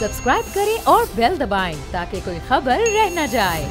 Subscribe करें और bell दबाएं ताकि कोई खबर रह न जाए।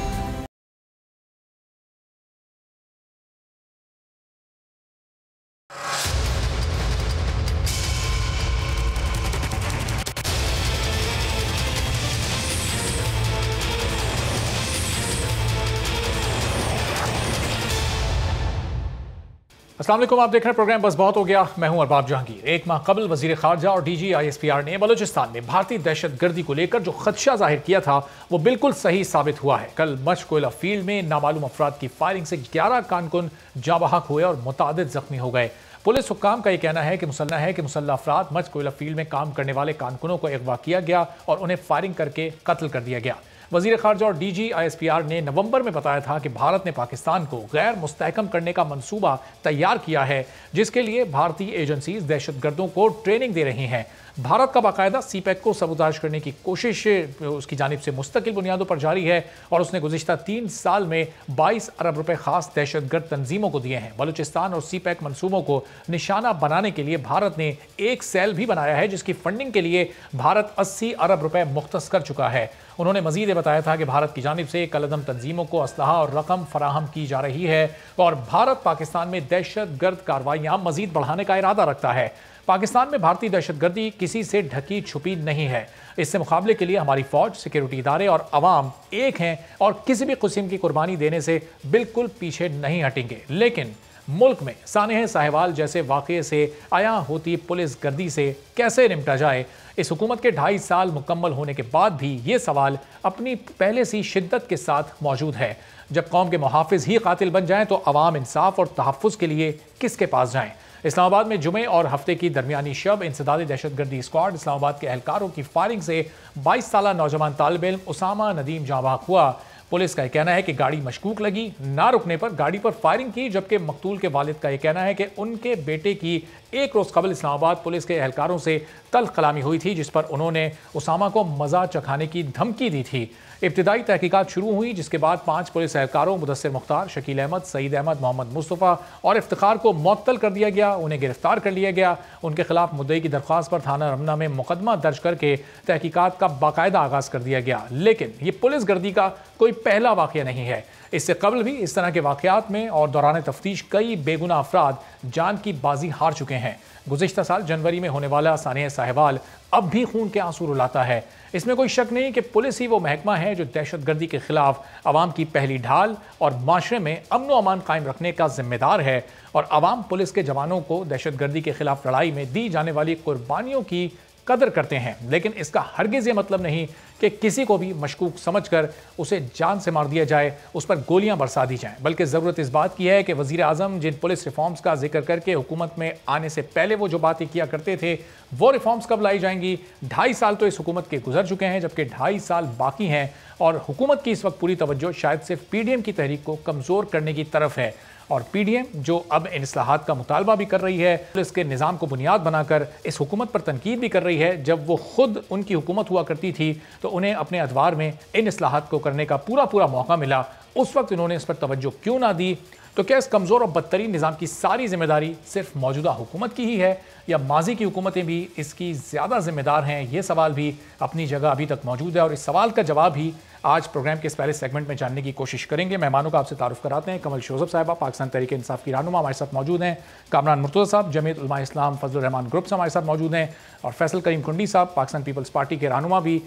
अस्सलाम वालेकुम, आप देख रहे हैं प्रोग्राम बस बहुत हो गया। मैं हूं अरबाब जहांगीर। एक माह कबल वजीर खारजा और DG ISPR ने बलूचिस्तान में भारतीय दहशतगर्दी को लेकर जो खदशा जाहिर किया था वो बिल्कुल सही साबित हुआ है। कल मशकोला फील्ड में नामालूम अफराद की फायरिंग से 11 कारकुन जाँ बहक हुए और मुतादिद जख्मी हो गए। पुलिस हुक्काम का यह कहना है कि मुसल्लह अफराद मशकोला फील्ड में काम करने वाले कारकुनों को अगवा किया गया और उन्हें फायरिंग करके कत्ल कर दिया गया। वजीर खारजा और DG ISPR ने नवंबर में बताया था कि भारत ने पाकिस्तान को गैर मुस्तहकम करने का मंसूबा तैयार किया है, जिसके लिए भारतीय एजेंसीज दहशतगर्दों को ट्रेनिंग दे रही हैं। भारत का बाकायदा CPEC को सबूताज करने की कोशिश उसकी जानिब से मुस्तकिल बुनियादों पर जारी है और उसने गुज़िश्ता 3 साल में 22 अरब रुपए खास दहशतगर्द तंजीमों को दिए हैं। बलूचिस्तान और CPEC मंसूबों को निशाना बनाने के लिए भारत ने एक सेल भी बनाया है, जिसकी फंडिंग के लिए भारत 80 अरब रुपए मुख्तस कर चुका है। उन्होंने मजीद बताया था कि भारत की जानिब से कलदम तंजीमों को असलहा और रकम फराहम की जा रही है और भारत पाकिस्तान में दहशतगर्द कार्रवाइयां मजीद बढ़ाने का इरादा रखता है। पाकिस्तान में भारतीय दहशतगर्दी किसी से ढकी छुपी नहीं है। इससे मुकाबले के लिए हमारी फौज, सिक्योरिटी इदारे और अवाम एक हैं और किसी भी किस्म की कुर्बानी देने से बिल्कुल पीछे नहीं हटेंगे। लेकिन मुल्क में सानेह साहिवाल जैसे वाक़े से आया होती पुलिस गर्दी से कैसे निपटा जाए, इस हुकूमत के 2.5 साल मुकम्मल होने के बाद भी ये सवाल अपनी पहले सी शिद्दत के साथ मौजूद है। जब कौम के मुहाफिज ही कातिल बन जाएं तो अवाम इंसाफ और तहफ़्फ़ुज़ के लिए किसके पास जाएं? इस्लामाबाद में जुमे और हफ्ते की दरमियानी शब इंसदादी दहशतगर्दी स्क्वाड इस्लामाबाद के एहलकारों की फायरिंग से 22 साला नौजवान तालिब इल्म उसामा नदीम जाँ बहक हुआ। पुलिस का यह कहना है कि गाड़ी मशकूक लगी, ना रुकने पर गाड़ी पर फायरिंग की, जबकि मकतूल के वालिद का यह कहना है कि उनके बेटे की एक रोज़ कबल इस्लामाबाद पुलिस के एहलकारों से तल्ख कलामी हुई थी, जिस पर उन्होंने उसामा को मज़ा चखाने की धमकी दी थी। इब्तिदाई तहकीकात शुरू हुई, जिसके बाद 5 पुलिस एहलकारों मुदस्सिर मुख्तार, शकील अहमद, सईद अहमद, मोहम्मद मुस्तफ़ा और इफ्तिखार को मुअत्तल कर दिया गया। उन्हें गिरफ्तार कर लिया गया। उनके खिलाफ मुद्दई की दरख्वास्त पर थाना रमना में मुकदमा दर्ज करके तहकीकात का बाकायदा आगाज़ कर दिया गया। लेकिन ये पुलिस गर्दी का कोई पहला वाक़या नहीं है। इससे कबल भी इस तरह के वाक़यात में और दौरान तफ्तीश कई बेगुनाह अफराद जान की बाजी हार चुके हैं। गुज़िश्ता साल जनवरी में होने वाला सानेह साहिवाल अब भी खून के आंसू रुलाता है। इसमें कोई शक नहीं कि पुलिस ही वो महकमा है जो दहशतगर्दी के खिलाफ आवाम की पहली ढाल और माशरे में अमन व अमान कायम रखने का जिम्मेदार है। और आवाम पुलिस के जवानों को दहशतगर्दी के खिलाफ लड़ाई में दी जाने वाली कुर्बानियों की कदर करते हैं। लेकिन इसका हरगिज़ ये मतलब नहीं कि किसी को भी मशकूक समझकर उसे जान से मार दिया जाए, उस पर गोलियां बरसा दी जाएं। बल्कि ज़रूरत इस बात की है कि वज़ीर आज़म जिन पुलिस रिफॉर्म्स का जिक्र करके हुकूमत में आने से पहले वो जो बातें किया करते थे, वो रिफॉर्म्स कब लाई जाएंगी? 2.5 साल तो इस हुकूमत के गुजर चुके हैं, जबकि 2.5 साल बाकी हैं और हुकूमत की इस वक्त पूरी तवज्जो शायद सिर्फ PDM की तहरीक को कमज़ोर करने की तरफ है। और PDM जो अब इन इस्लाहात का मुतालबा भी कर रही है, पुलिस के निज़ाम को बुनियाद बनाकर इस हुकूमत पर तनकीद भी कर रही है। जब वो खुद उनकी हुकूमत हुआ करती थी तो उन्हें अपने अदवार में इन इस्लाहात को करने का पूरा मौका मिला, उस वक्त इन्होंने इस पर तवज्जो क्यों ना दी? तो क्या इस कमज़ोर और बदतरीन निज़ाम की सारी जिम्मेदारी सिर्फ मौजूदा हुकूमत की ही है या माजी की हुकूमतें भी इसकी ज़्यादा जिम्मेदार हैं? ये सवाल भी अपनी जगह अभी तक मौजूद है और इस सवाल का जवाब ही आज प्रोग्राम के इस पहले सेगमेंट में जानने की कोशिश करेंगे। मेहमानों का आपसे तारुफ कराते हैं। कमल शोज़ब साहिबा पाकिस्तान तहरीक इंसाफ की रहनुमा हमारे साथ मौजूद हैं। कामरान मुर्तज़ा साहब जमीयत उलमा इस्लाम फजलुर रहमान ग्रुप से हमारे साथ मौजूद हैं और फैसल करीम कुंडी साहब पाकिस्तान पीपल्स पार्टी के रहनुमा भी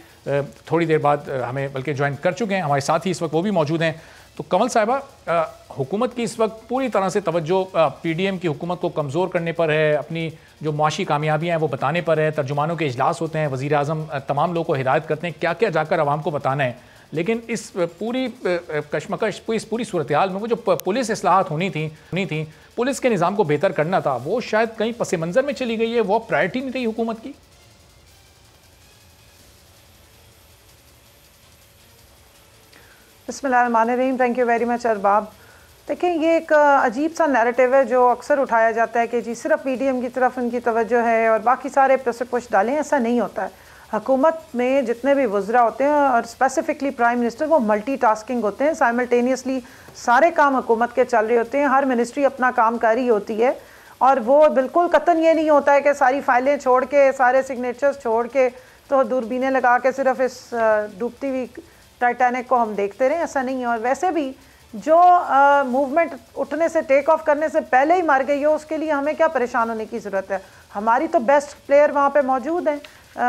थोड़ी देर बाद हमें बल्कि ज्वाइन कर चुके हैं। हमारे साथ ही इस वक्त वो भी मौजूद हैं। तो कमल साहिबा, हुकूमत की इस वक्त पूरी तरह से तवज्जो PDM की हुकूमत को कमज़ोर करने पर है, अपनी जो मुआशी कामयाबियाँ हैं वो बताने पर है। तर्जुमानों के इजलास होते हैं, वज़ीर आज़म तमाम लोगों को हिदायत करते हैं क्या क्या जाकर आवाम को बताना है। लेकिन इस पूरी कशमकश, इस पूरी सूरत हाल में वो जो पुलिस इस्लाहात होनी थी, पुलिस के निज़ाम को बेहतर करना था, वो शायद कहीं पस मंज़र में चली गई है। वो प्रायोरिटी नहीं रही हुकूमत की। बिस्मिल्लाहिर्रहमानिर्रहीम। Thank you very much Arbab. देखिए, ये एक अजीब सा नैरेटिव है जो अक्सर उठाया जाता है कि जी सिर्फ PDM की तरफ उनकी तवज्जो है और बाकी सारे पुश डालें। ऐसा नहीं होता है। हुकूमत में जितने भी वज़रा होते हैं और स्पेसिफिकली प्राइम मिनिस्टर, वो मल्टीटास्किंग होते हैं। साइमल्टेनियसली सारे काम हुकूमत के चल रहे होते हैं। हर मिनिस्ट्री अपना काम कर रही होती है और वो बिल्कुल कतन ये नहीं होता है कि सारी फाइलें छोड़ के, सारे सिग्नेचर्स छोड़ के तो दूरबीनें लगा के सिर्फ इस डूबती हुई टाइटैनिक को हम देखते रहे, ऐसा नहीं है। और वैसे भी जो मूवमेंट उठने से, टेक ऑफ करने से पहले ही मर गई हो, उसके लिए हमें क्या परेशान होने की ज़रूरत है। हमारी तो बेस्ट प्लेयर वहाँ पे मौजूद हैं,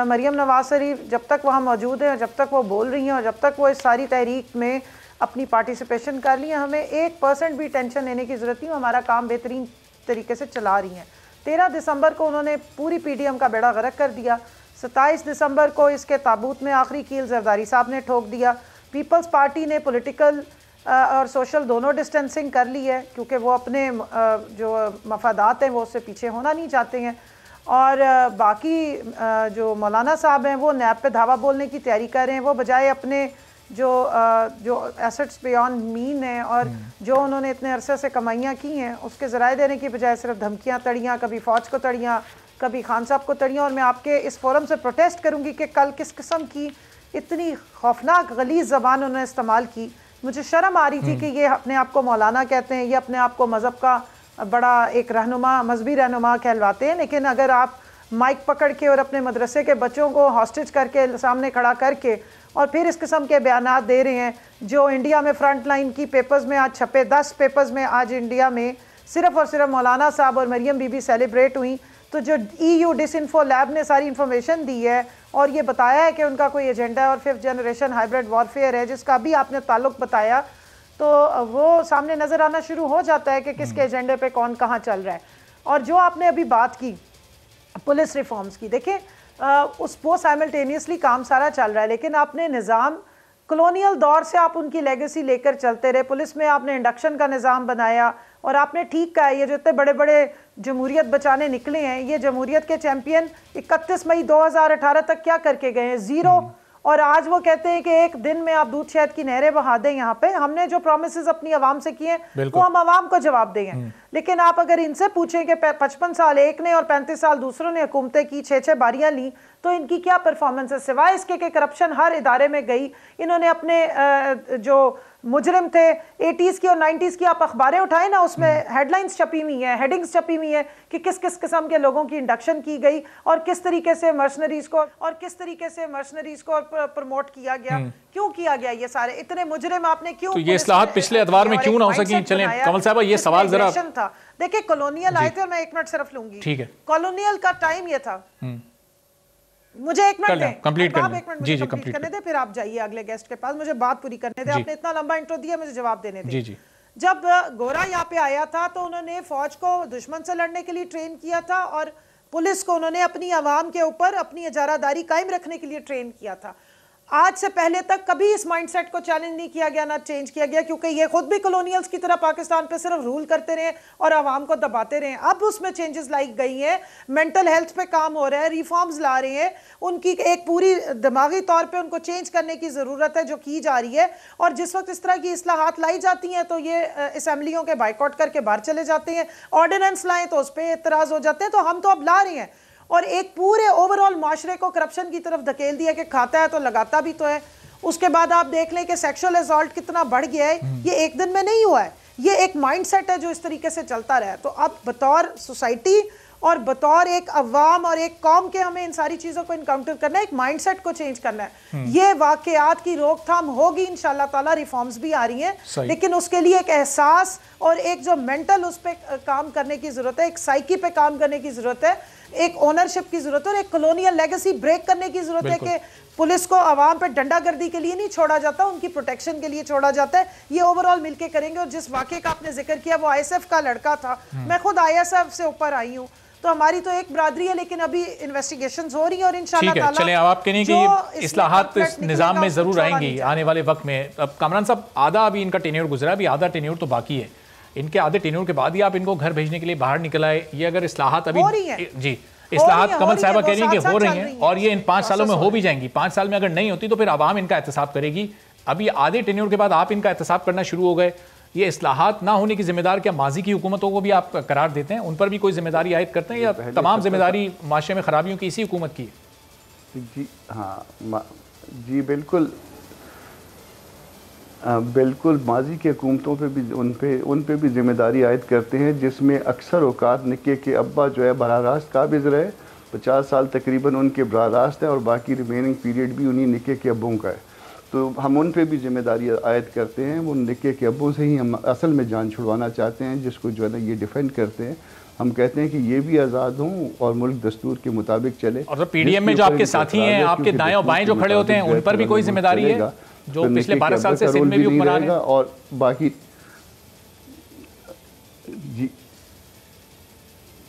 मरियम नवाज शरीफ जब तक वहाँ मौजूद हैं, जब तक वो बोल रही हैं और जब तक वो इस सारी तहरीक में अपनी पार्टिसिपेशन कर ली है, हमें 1% भी टेंशन लेने की ज़रूरत नहीं। हमारा काम बेहतरीन तरीके से चला रही हैं। 13 दिसंबर को उन्होंने पूरी PDM का बेड़ा गर्क कर दिया। 27 दिसंबर को इसके ताबूत में आखिरी कील जरदारी साहब ने ठोक दिया। पीपल्स पार्टी ने पॉलिटिकल और सोशल दोनों डिस्टेंसिंग कर ली है, क्योंकि वो अपने जो मफादात हैं वो उससे पीछे होना नहीं चाहते हैं। और बाकी जो मौलाना साहब हैं वो नैब पे धावा बोलने की तैयारी कर रहे हैं। वो बजाय अपने जो एसेट्स बियॉन्ड मीन हैं और जो उन्होंने इतने अरसे से कमाइयाँ की हैं, उसके ज़राए देने की बजाय सिर्फ धमकियाँ तड़ियाँ, कभी फ़ौज को तड़ियाँ, कभी खान साहब को तड़ियाँ। और मैं आपके इस फोरम से प्रोटेस्ट करूँगी कि कल किस किस्म की इतनी खौफनाक गलीज़ ज़बान उन्होंने इस्तेमाल की। मुझे शर्म आ रही थी कि ये अपने आप को मौलाना कहते हैं, ये अपने आप को मज़हब का बड़ा एक रहनुमा, मजहबी रहनुमा कहलवाते हैं, लेकिन अगर आप माइक पकड़ के और अपने मदरसे के बच्चों को हॉस्टेज करके सामने खड़ा करके और फिर इस किस्म के बयानात दे रहे हैं जो इंडिया में फ्रंट लाइन की पेपर्स में आज छपे, 10 पेपर्स में आज इंडिया में सिर्फ और सिर्फ मौलाना साहब और मरियम बीबी सेलिब्रेट हुई, तो जो EU डिसइंफो लैब ने सारी इन्फॉर्मेशन दी है और ये बताया है कि उनका कोई एजेंडा है और 5th जनरेशन हाइब्रिड वॉरफेयर है, जिसका भी आपने ताल्लुक बताया, तो वो सामने नज़र आना शुरू हो जाता है कि किसके एजेंडे पे कौन कहाँ चल रहा है। और जो आपने अभी बात की पुलिस रिफॉर्म्स की, देखिए उस वो साइमल्टेनियसली काम सारा चल रहा है, लेकिन आपने निज़ाम कॉलोनियल दौर से आप उनकी लेगेसी लेकर चलते रहे। पुलिस में आपने इंडक्शन का निज़ाम बनाया और आपने ठीक कहा, ये जो इतने बड़े बड़े जमहूरियत बचाने निकले हैं, ये जमहूरियत के चैंपियन 31 मई 2018 तक क्या करके गए हैं? ज़ीरो। और आज वो कहते हैं कि एक दिन में आप दूध शहद की नहरें बहा दें। यहाँ पे हमने जो प्रोमिसेस अपनी आवाम से किए वो हम आवाम को जवाब देंगे, लेकिन आप अगर इनसे पूछें कि 55 साल एक ने और 35 साल दूसरों ने हुकूमतें की, 6-6 बारियां ली, तो इनकी क्या परफॉर्मेंस है सिवाय इसके कि करप्शन हर इदारे में गई। इन्होंने अपने जो मुजरिम थे 80s की और 90s की आप अखबारें उठाएं ना, उसमें हेडलाइंस छपी हुई हैं, हेडिंग्स छपी हुई हैं कि किस किस किस्म के लोगों की इंडक्शन की गई और किस तरीके से मर्सनरीज को प्रमोट किया गया। क्यों किया गया? ये सारे इतने मुजरिम आपने क्यों, तो ये इस्लाहात पिछले अदवार में क्यों ना हो सकी? चलें कमल साहब, ये सवाल जरा था। देखिए कॉलोनियल आए थे, और मैं 1 मिनट सिर्फ लूंगी। ठीक है, कॉलोनियल का टाइम ये था। मुझे 1 मिनट दें, कंप्लीट कर लें। जी जी, कंप्लीट करने दें, फिर आप जाइए अगले गेस्ट के पास। मुझे बात पूरी करने दें, आपने इतना लंबा इंट्रो दिया, मुझे जवाब देने दें। जी जी। जब गोरा यहाँ पे आया था तो उन्होंने फौज को दुश्मन से लड़ने के लिए ट्रेन किया था और पुलिस को उन्होंने अपनी आवाम के ऊपर अपनी इजारादारी कायम रखने के लिए ट्रेन किया था। आज से पहले तक कभी इस माइंडसेट को चैलेंज नहीं किया गया, ना चेंज किया गया, क्योंकि ये खुद भी कॉलोनियल्स की तरह पाकिस्तान पे सिर्फ रूल करते रहे और आवाम को दबाते रहे। अब उसमें चेंजेस लाई गई हैं, मेंटल हेल्थ पे काम हो रहा है, रिफॉर्म्स ला रहे हैं, उनकी एक पूरी दिमागी तौर पे उनको चेंज करने की ज़रूरत है जो की जा रही है। और जिस वक्त इस तरह की इस्लाहात लाई जाती हैं तो ये असम्बलियों के बाइकआउट करके बाहर चले जाते हैं, ऑर्डिनेंस लाएँ तो उस पर एतराज़ हो जाते हैं। तो हम तो अब ला रहे हैं और एक पूरे ओवरऑल माशरे को करप्शन की तरफ धकेल दिया कि खाता है तो लगाता भी तो है। उसके बाद आप देख लें कि सेक्सुअल असॉल्ट कितना बढ़ गया है, ये एक दिन में नहीं हुआ है, ये एक माइंडसेट है जो इस तरीके से चलता रहा है। तो अब बतौर सोसाइटी और बतौर एक अवाम और एक कौम के हमें इन सारी चीज़ों को इनकाउंटर करना है, एक माइंडसेट को चेंज करना है। ये वाकयात की रोकथाम होगी इंशाल्लाह ताला, रिफॉर्म्स भी आ रही हैं, लेकिन उसके लिए एक एहसास और एक जो मेंटल उस पर काम करने की ज़रूरत है, एक साइकी पे काम करने की ज़रूरत है, एक ओनरशिप की ज़रूरत है और एक कॉलोनियल लेगेसी ब्रेक करने की ज़रूरत है कि पुलिस को आवाम पर डंडागर्दी के लिए नहीं छोड़ा जाता, उनकी प्रोटेक्शन के लिए छोड़ा जाता है। ये ओवरऑल मिलके करेंगे। और जिस वाक़े का आपने जिक्र किया वो ISF का लड़का था, मैं खुद ISF से ऊपर आई हूँ, तो हमारी तो एक बरादरी है, लेकिन अभी इन्वेस्टिगेशंस हो रही हैं और इंशाल्लाह ताला चलें अब आप कहने कि इस्लाहात निज़ाम में ज़रूर आएंगी आने वाले वक्त में। अब कामरान साहब, आधा अभी इनका टेन्योर गुजरा, अभी आधा टेन्योर तो बाकी है। इनके आधे टेन्योर के बाद ही आप इनको घर भेजने के लिए बाहर निकल आए। ये अगर इस्लाहात अभी जी इस्लाहात कमल साहबा कह रही हैं कि हो रही हैं और ये इन 5 सालों में हो भी जाएंगी, 5 साल में अगर नहीं होती तो फिर आवाम इनका एहतसाब करेगी। अभी आधे टेन्योर के बाद आप इनका एहतसाब करना शुरू हो गए। ये इस्लाहात ना होने की जिम्मेदार क्या माजी की हुकूमतों को भी आप करार देते हैं? उन पर भी कोई जिम्मेदारी आयद करते हैं या तमाम जिम्मेदारी माशरे में खराबियों की इसी हुकूमत की है? जी हाँ, जी बिल्कुल बिल्कुल, माजी की हुकूमतों पे भी उन पे भी जिम्मेदारी आयद करते हैं, जिसमें अक्सर औकात निक्के के अब्बा जो है बराह रास्त काबिज रहे 50 साल तकरीबन उनके बराह रास्त है और बाकी रिमेनिंग पीरियड भी उन्हीं निके के अब्बों का है। तो हम उन पे भी जिम्मेदारी आयद करते हैं। वो निके के अब्बों से ही हम असल में जान छुड़वाना चाहते हैं, जिसको जो है ना ये डिफेंड करते हैं। हम कहते हैं कि ये भी आज़ाद हों और मुल्क दस्तूर के मुताबिक चले। और पीडीएम में जो आपके साथी हैं, आपके दाएं और बाएं जो खड़े होते हैं, उन पर भी कोई जिम्मेदारी है? जो पिछले 12 साल से सिंध में भी हुक्मरान हैं और बाकी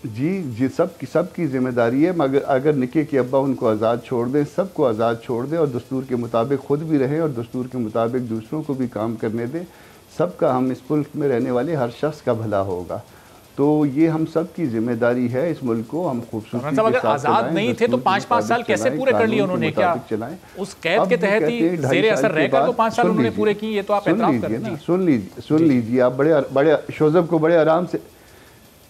जी सबकी जिम्मेदारी है। मगर अगर निके के अब्बा उनको आज़ाद छोड़ दें, सबको आज़ाद छोड़ दें और दस्तूर के मुताबिक खुद भी रहें और दस्तूर के मुताबिक दूसरों को भी काम करने दें, सबका, हम इस मुल्क में रहने वाले हर शख्स का भला होगा। तो ये हम सब की जिम्मेदारी है। इस मुल्क को हम खूबसूरती के साथ आज़ाद नहीं थे तो 5-5 साल कैसे पूरे कर लिए उन्होंने? क्या उस कैद के तहत ही ज़ेरे असर रहकर तो 5 साल उन्होंने पूरे किए? ये तो आप एतराफ़ करते हैं। सुन लीजिए आप बड़े शोज़ब को बड़े आराम से,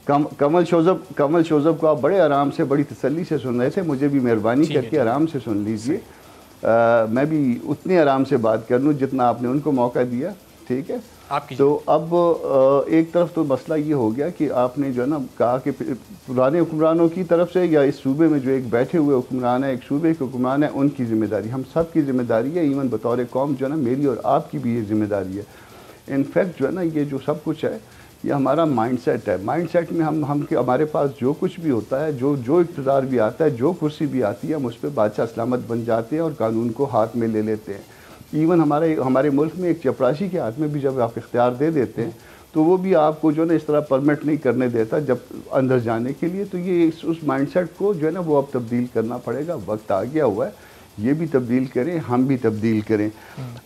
कमल शोज़ब को आप बड़े आराम से, बड़ी तसल्ली से सुन रहे थे। मुझे भी मेहरबानी करके आराम से सुन लीजिए। मैं भी उतने आराम से बात कर लूँ जितना आपने उनको मौका दिया, ठीक है? तो अब एक तरफ तो मसला ये हो गया कि आपने जो है ना कहा कि पुराने हुक्मरानों की तरफ से या इस सूबे में जो एक बैठे हुए हुक्मरान है, एक सूबे के हुक्मरान है, उनकी जिम्मेदारी, हम सब की जिम्मेदारी है। इवन बतौर कौम जो है ना मेरी और आपकी भी ये जिम्मेदारी है। इनफैक्ट जो है ना ये जो सब कुछ है ये हमारा माइंडसेट है। माइंडसेट में हमारे पास जो कुछ भी होता है, जो इक़्तिदार भी आता है, जो कुर्सी भी आती है, हम उस पर बादशाह सलामत बन जाते हैं और कानून को हाथ में ले लेते हैं। इवन हमारे मुल्क में एक चपरासी के हाथ में भी जब आप इख्तियार दे देते हैं तो वो भी आपको जो है ना इस तरह परमिट नहीं करने देता जब अंदर जाने के लिए। तो ये उस माइंडसेट को जो है ना वो अब तब्दील करना पड़ेगा। वक्त आ गया हुआ है, ये भी तब्दील करें, हम भी तब्दील करें।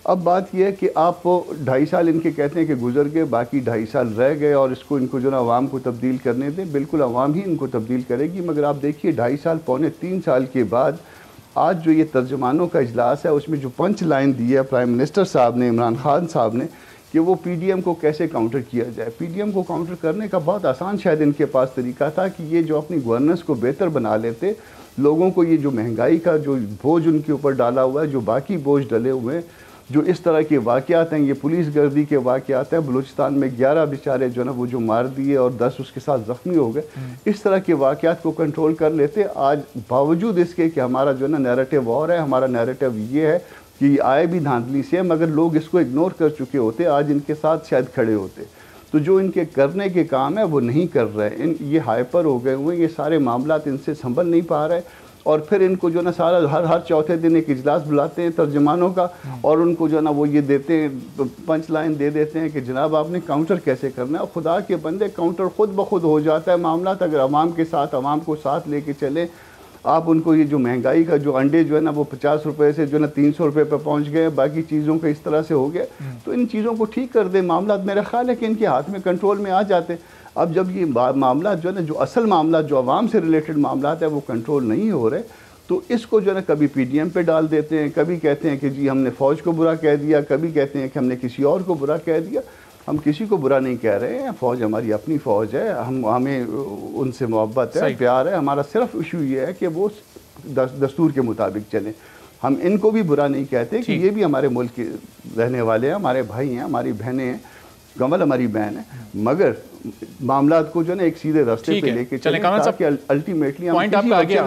अब बात यह है कि आप 2.5 साल इनके कहते हैं कि गुजर गए, बाकी 2.5 साल रह गए और इनको जो ना अवाम को तब्दील करने दें। बिल्कुल अवाम ही इनको तब्दील करेगी। मगर आप देखिए 2.5 साल, पौने 3 साल के बाद आज जो ये तर्जमानों का इजलास है उसमें जो पंच लाइन दी है प्राइम मिनिस्टर साहब ने, इमरान खान साहब ने, कि वो पीडीएम को कैसे काउंटर किया जाए। पीडीएम को काउंटर करने का बहुत आसान शायद इनके पास तरीका था कि ये जो अपनी गवर्नेंस को बेहतर बना लेते, लोगों को ये जो महंगाई का जो बोझ उनके ऊपर डाला हुआ है, जो बाकी बोझ डले हुए हैं, जो इस तरह के वाक़यात हैं, ये पुलिस गर्दी के वाक़यात हैं, बलूचिस्तान में 11 बेचारे जो ना वो जो मार दिए और 10 उसके साथ ज़ख्मी हो गए, इस तरह के वाक़यात को कंट्रोल कर लेते। आज बावजूद इसके कि हमारा जो ना नैरेटिव और है, हमारा नैरेटिव ये है कि आए भी धांधली से, मगर लोग इसको इग्नोर कर चुके होते, आज इनके साथ शायद खड़े होते। तो जो इनके करने के काम है वो नहीं कर रहे। ये हाइपर हो गए हुए, ये सारे मामलात इनसे संभल नहीं पा रहे और फिर इनको जो ना सारा हर चौथे दिन एक इजलास बुलाते हैं तर्जमानों का और उनको जो ना वो ये देते हैं, पंच लाइन दे देते हैं कि जनाब आपने काउंटर कैसे करना है। और खुदा के बंदे काउंटर खुद ब खुद हो जाता है मामला। अगर अवाम के साथ, अवाम को साथ लेके चले, आप उनको ये जो महंगाई का जो अंडे जो है ना वो 50 रुपये से जो ना 300 रुपये पर पहुँच गए, बाकी चीज़ों का इस तरह से हो गया, तो इन चीज़ों को ठीक कर दे। मामला मेरा ख्याल है कि इनके हाथ में कंट्रोल में आ जाते। अब जब ये मामला जो है ना, जो असल मामला जो आवाम से रिलेटेड मामला है वो कंट्रोल नहीं हो रहे, तो इसको जो है ना कभी पीडीएम पे डाल देते हैं, कभी कहते हैं कि जी हमने फ़ौज को बुरा कह दिया, कभी कहते हैं कि हमने किसी और को बुरा कह दिया। हम किसी को बुरा नहीं कह रहे हैं, फ़ौज हमारी अपनी फ़ौज है, हमें उनसे मोहब्बत है, प्यार है। हमारा सिर्फ इशू ये है कि वो दस्तूर के मुताबिक चलें। हम इनको भी बुरा नहीं कहते कि ये भी हमारे मुल्क के रहने वाले हैं, हमारे भाई हैं, हमारी बहनें हैं, कमल हमारी बहन है, मगर मामला को जो ना एक सीधे रास्ते पे लेके चले ताकि अल्टीमेटली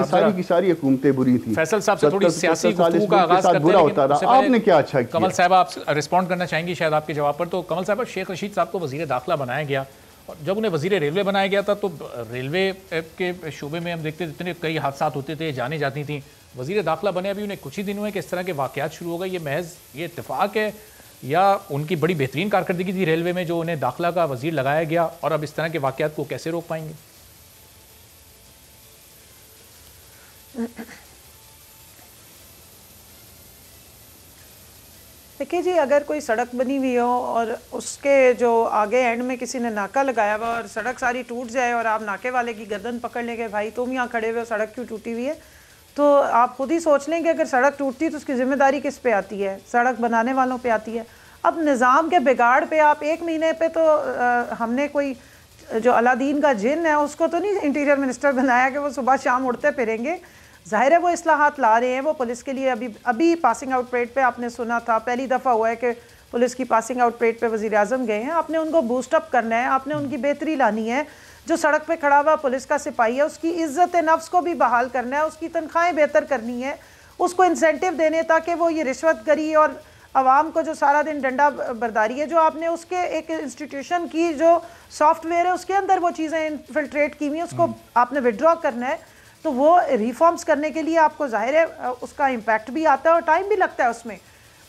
सारी की सारी हुकूमतें बुरी थी। फैसल साहब से थोड़ी सियासी गुफ्तगू का आगाज़ करते बुरा होता रहा, आपने क्या अच्छा किया? कमल साहब आप रिस्पॉन्ड करना चाहेंगी शायद आपके जवाब पर। तो कमल साहब, शेख रशीद साहब को वज़ीर दाखिला बनाया गया और जब उन्हें वज़ीर रेलवे बनाया गया था तो रेलवे के शोबे में हम देखते इतने कई हादसा होते थे, जाने जाती थी। वज़ीर दाखिला बने अभी उन्हें कुछ ही दिन हुए कि इस तरह के वाक़यात शुरू हो गए। ये महज ये इत्तेफाक है या उनकी बड़ी बेहतरीन कारकर्दगी थी रेलवे में जो उन्हें दाखिला का वज़ीर लगाया गया, और अब इस तरह के वाक़यात को कैसे रोक पाएंगे? देखिए जी, अगर कोई सड़क बनी हुई हो और उसके जो आगे एंड में किसी ने नाका लगाया हुआ और सड़क सारी टूट जाए और आप नाके वाले की गर्दन पकड़ लेंगे, भाई तुम यहाँ खड़े हुए हो, सड़क क्यों टूटी हुई है, तो आप खुद ही सोच लें कि अगर सड़क टूटती है तो उसकी ज़िम्मेदारी किस पे आती है? सड़क बनाने वालों पे आती है। अब निज़ाम के बिगाड़ पे आप 1 महीने पे तो हमने कोई जो अलादीन का जिन है उसको तो नहीं इंटीरियर मिनिस्टर बनाया कि वो सुबह शाम उड़ते फिरेंगे। ज़ाहिर है वो इस्लाहात ला रहे हैं, वो पुलिस के लिए अभी पासिंग आउट परेड पे आपने सुना था, पहली दफ़ा हुआ है कि पुलिस की पासिंग आउट परेड पे वज़ीर आज़म गए हैं। आपने उनको बूस्टअप करना है, आपने उनकी बेहतरी लानी है। जो सड़क पे खड़ा हुआ पुलिस का सिपाही है उसकी इज्जत नफ्स को भी बहाल करना है, उसकी तनख्वाहें बेहतर करनी है, उसको इंसेंटिव देने ताकि वो ये रिश्वतगरी और आवाम को जो सारा दिन डंडा बरदारी है जो आपने उसके एक इंस्टीट्यूशन की जो सॉफ्टवेयर है उसके अंदर वो चीज़ें इन्फिल्ट्रेट की हुई हैं उसको आपने विड्रॉ करना है। तो वो रिफॉर्म्स करने के लिए आपको जाहिर है उसका इम्पैक्ट भी आता है और टाइम भी लगता है उसमें।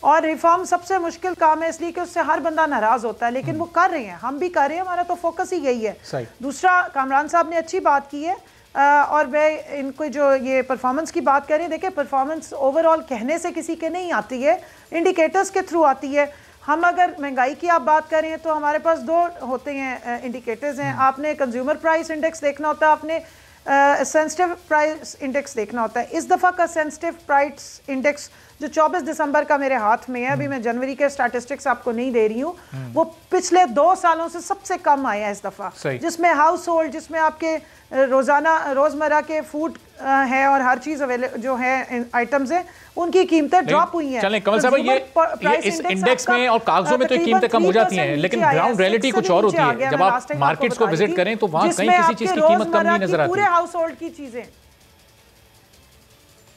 और रिफॉर्म सबसे मुश्किल काम है इसलिए कि उससे हर बंदा नाराज़ होता है, लेकिन वो कर रहे हैं, हम भी कर रहे हैं, हमारा तो फोकस ही यही है। दूसरा, कामरान साहब ने अच्छी बात की है और मैं इनको जो ये परफॉर्मेंस की बात करें, देखिए परफॉर्मेंस ओवरऑल कहने से किसी के नहीं आती है, इंडिकेटर्स के थ्रू आती है। हम अगर महंगाई की आप बात करें तो हमारे पास दो होते हैं इंडिकेटर्स हैं, आपने कंज्यूमर प्राइस इंडेक्स देखना होता है, आपने सेंसिटिव प्राइस इंडेक्स देखना होता है। इस दफ़ा का सेंसिटिव प्राइस इंडेक्स जो 24 दिसंबर का मेरे हाथ में है, अभी मैं जनवरी के स्टैटिस्टिक्स आपको नहीं दे रही हूँ, वो पिछले 2 सालों से सबसे कम आया है इस दफ़ा, जिसमें हाउस होल्ड, जिसमें आपके रोज़मर्रा के फूड है और हर चीज़ जो है आइटम्स हैं उनकी कीमतें ड्रॉप हुई हैं। चलें कमल साहब, ये इस इंडेक्स में और कागजों में तो कीमतें कम हो जाती हैं, लेकिन ग्राउंड रियलिटी कुछ और होती है। जब आप मार्केट्स को विजिट करें तो वहाँ कहीं किसी चीज़ की कीमत कम नहीं नजर आती। पूरे हाउस होल्ड की चीज़ें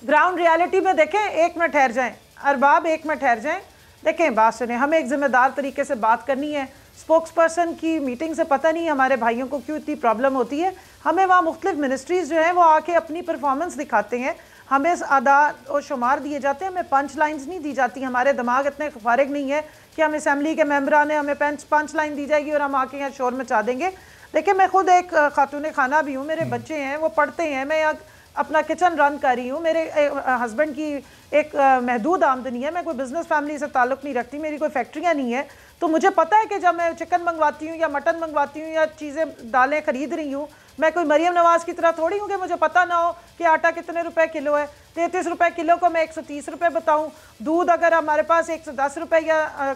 ग्राउंड रियलिटी में देखें, एक मिनट ठहर जाएं अरबाब, एक मिनट ठहर जाएं, देखें बात सुने, हमें एक जिम्मेदार तरीके से बात करनी है। स्पोक्स पर्सन की मीटिंग से पता नहीं हमारे भाइयों को क्यों इतनी प्रॉब्लम होती है। हमें वहाँ मुख्तलिफ मिनिस्ट्रीज जो हैं वो आके अपनी परफॉर्मेंस दिखाते हैं, हमें आदाद और शुमार दिए जाते हैं, हमें पंच लाइन्स नहीं दी जाती। हमारे दिमाग इतने फारिग नहीं है कि हम असम्बली के मेम्बरान हैं, हमें पंच लाइन दी जाएगी और हम आके यहाँ शोर मचा देंगे। देखिए मैं खुद एक खातून खाना भी हूँ, मेरे बच्चे हैं वो पढ़ते हैं, मैं यहाँ अपना किचन रन कर रही हूँ, मेरे हस्बैंड की एक महदूद आमदनी है, मैं कोई बिजनेस फैमिली से ताल्लुक़ नहीं रखती, मेरी कोई फैक्ट्रियाँ नहीं है। तो मुझे पता है कि जब मैं चिकन मंगवाती हूँ या मटन मंगवाती हूँ या चीज़ें दालें ख़रीद रही हूँ, मैं कोई मरियम नवाज़ की तरह थोड़ी हूँ कि मुझे पता ना हो कि आटा कितने रुपए किलो है। 33 रुपए किलो को मैं 130 रुपए बताऊँ। दूध अगर हमारे पास 110 रुपए या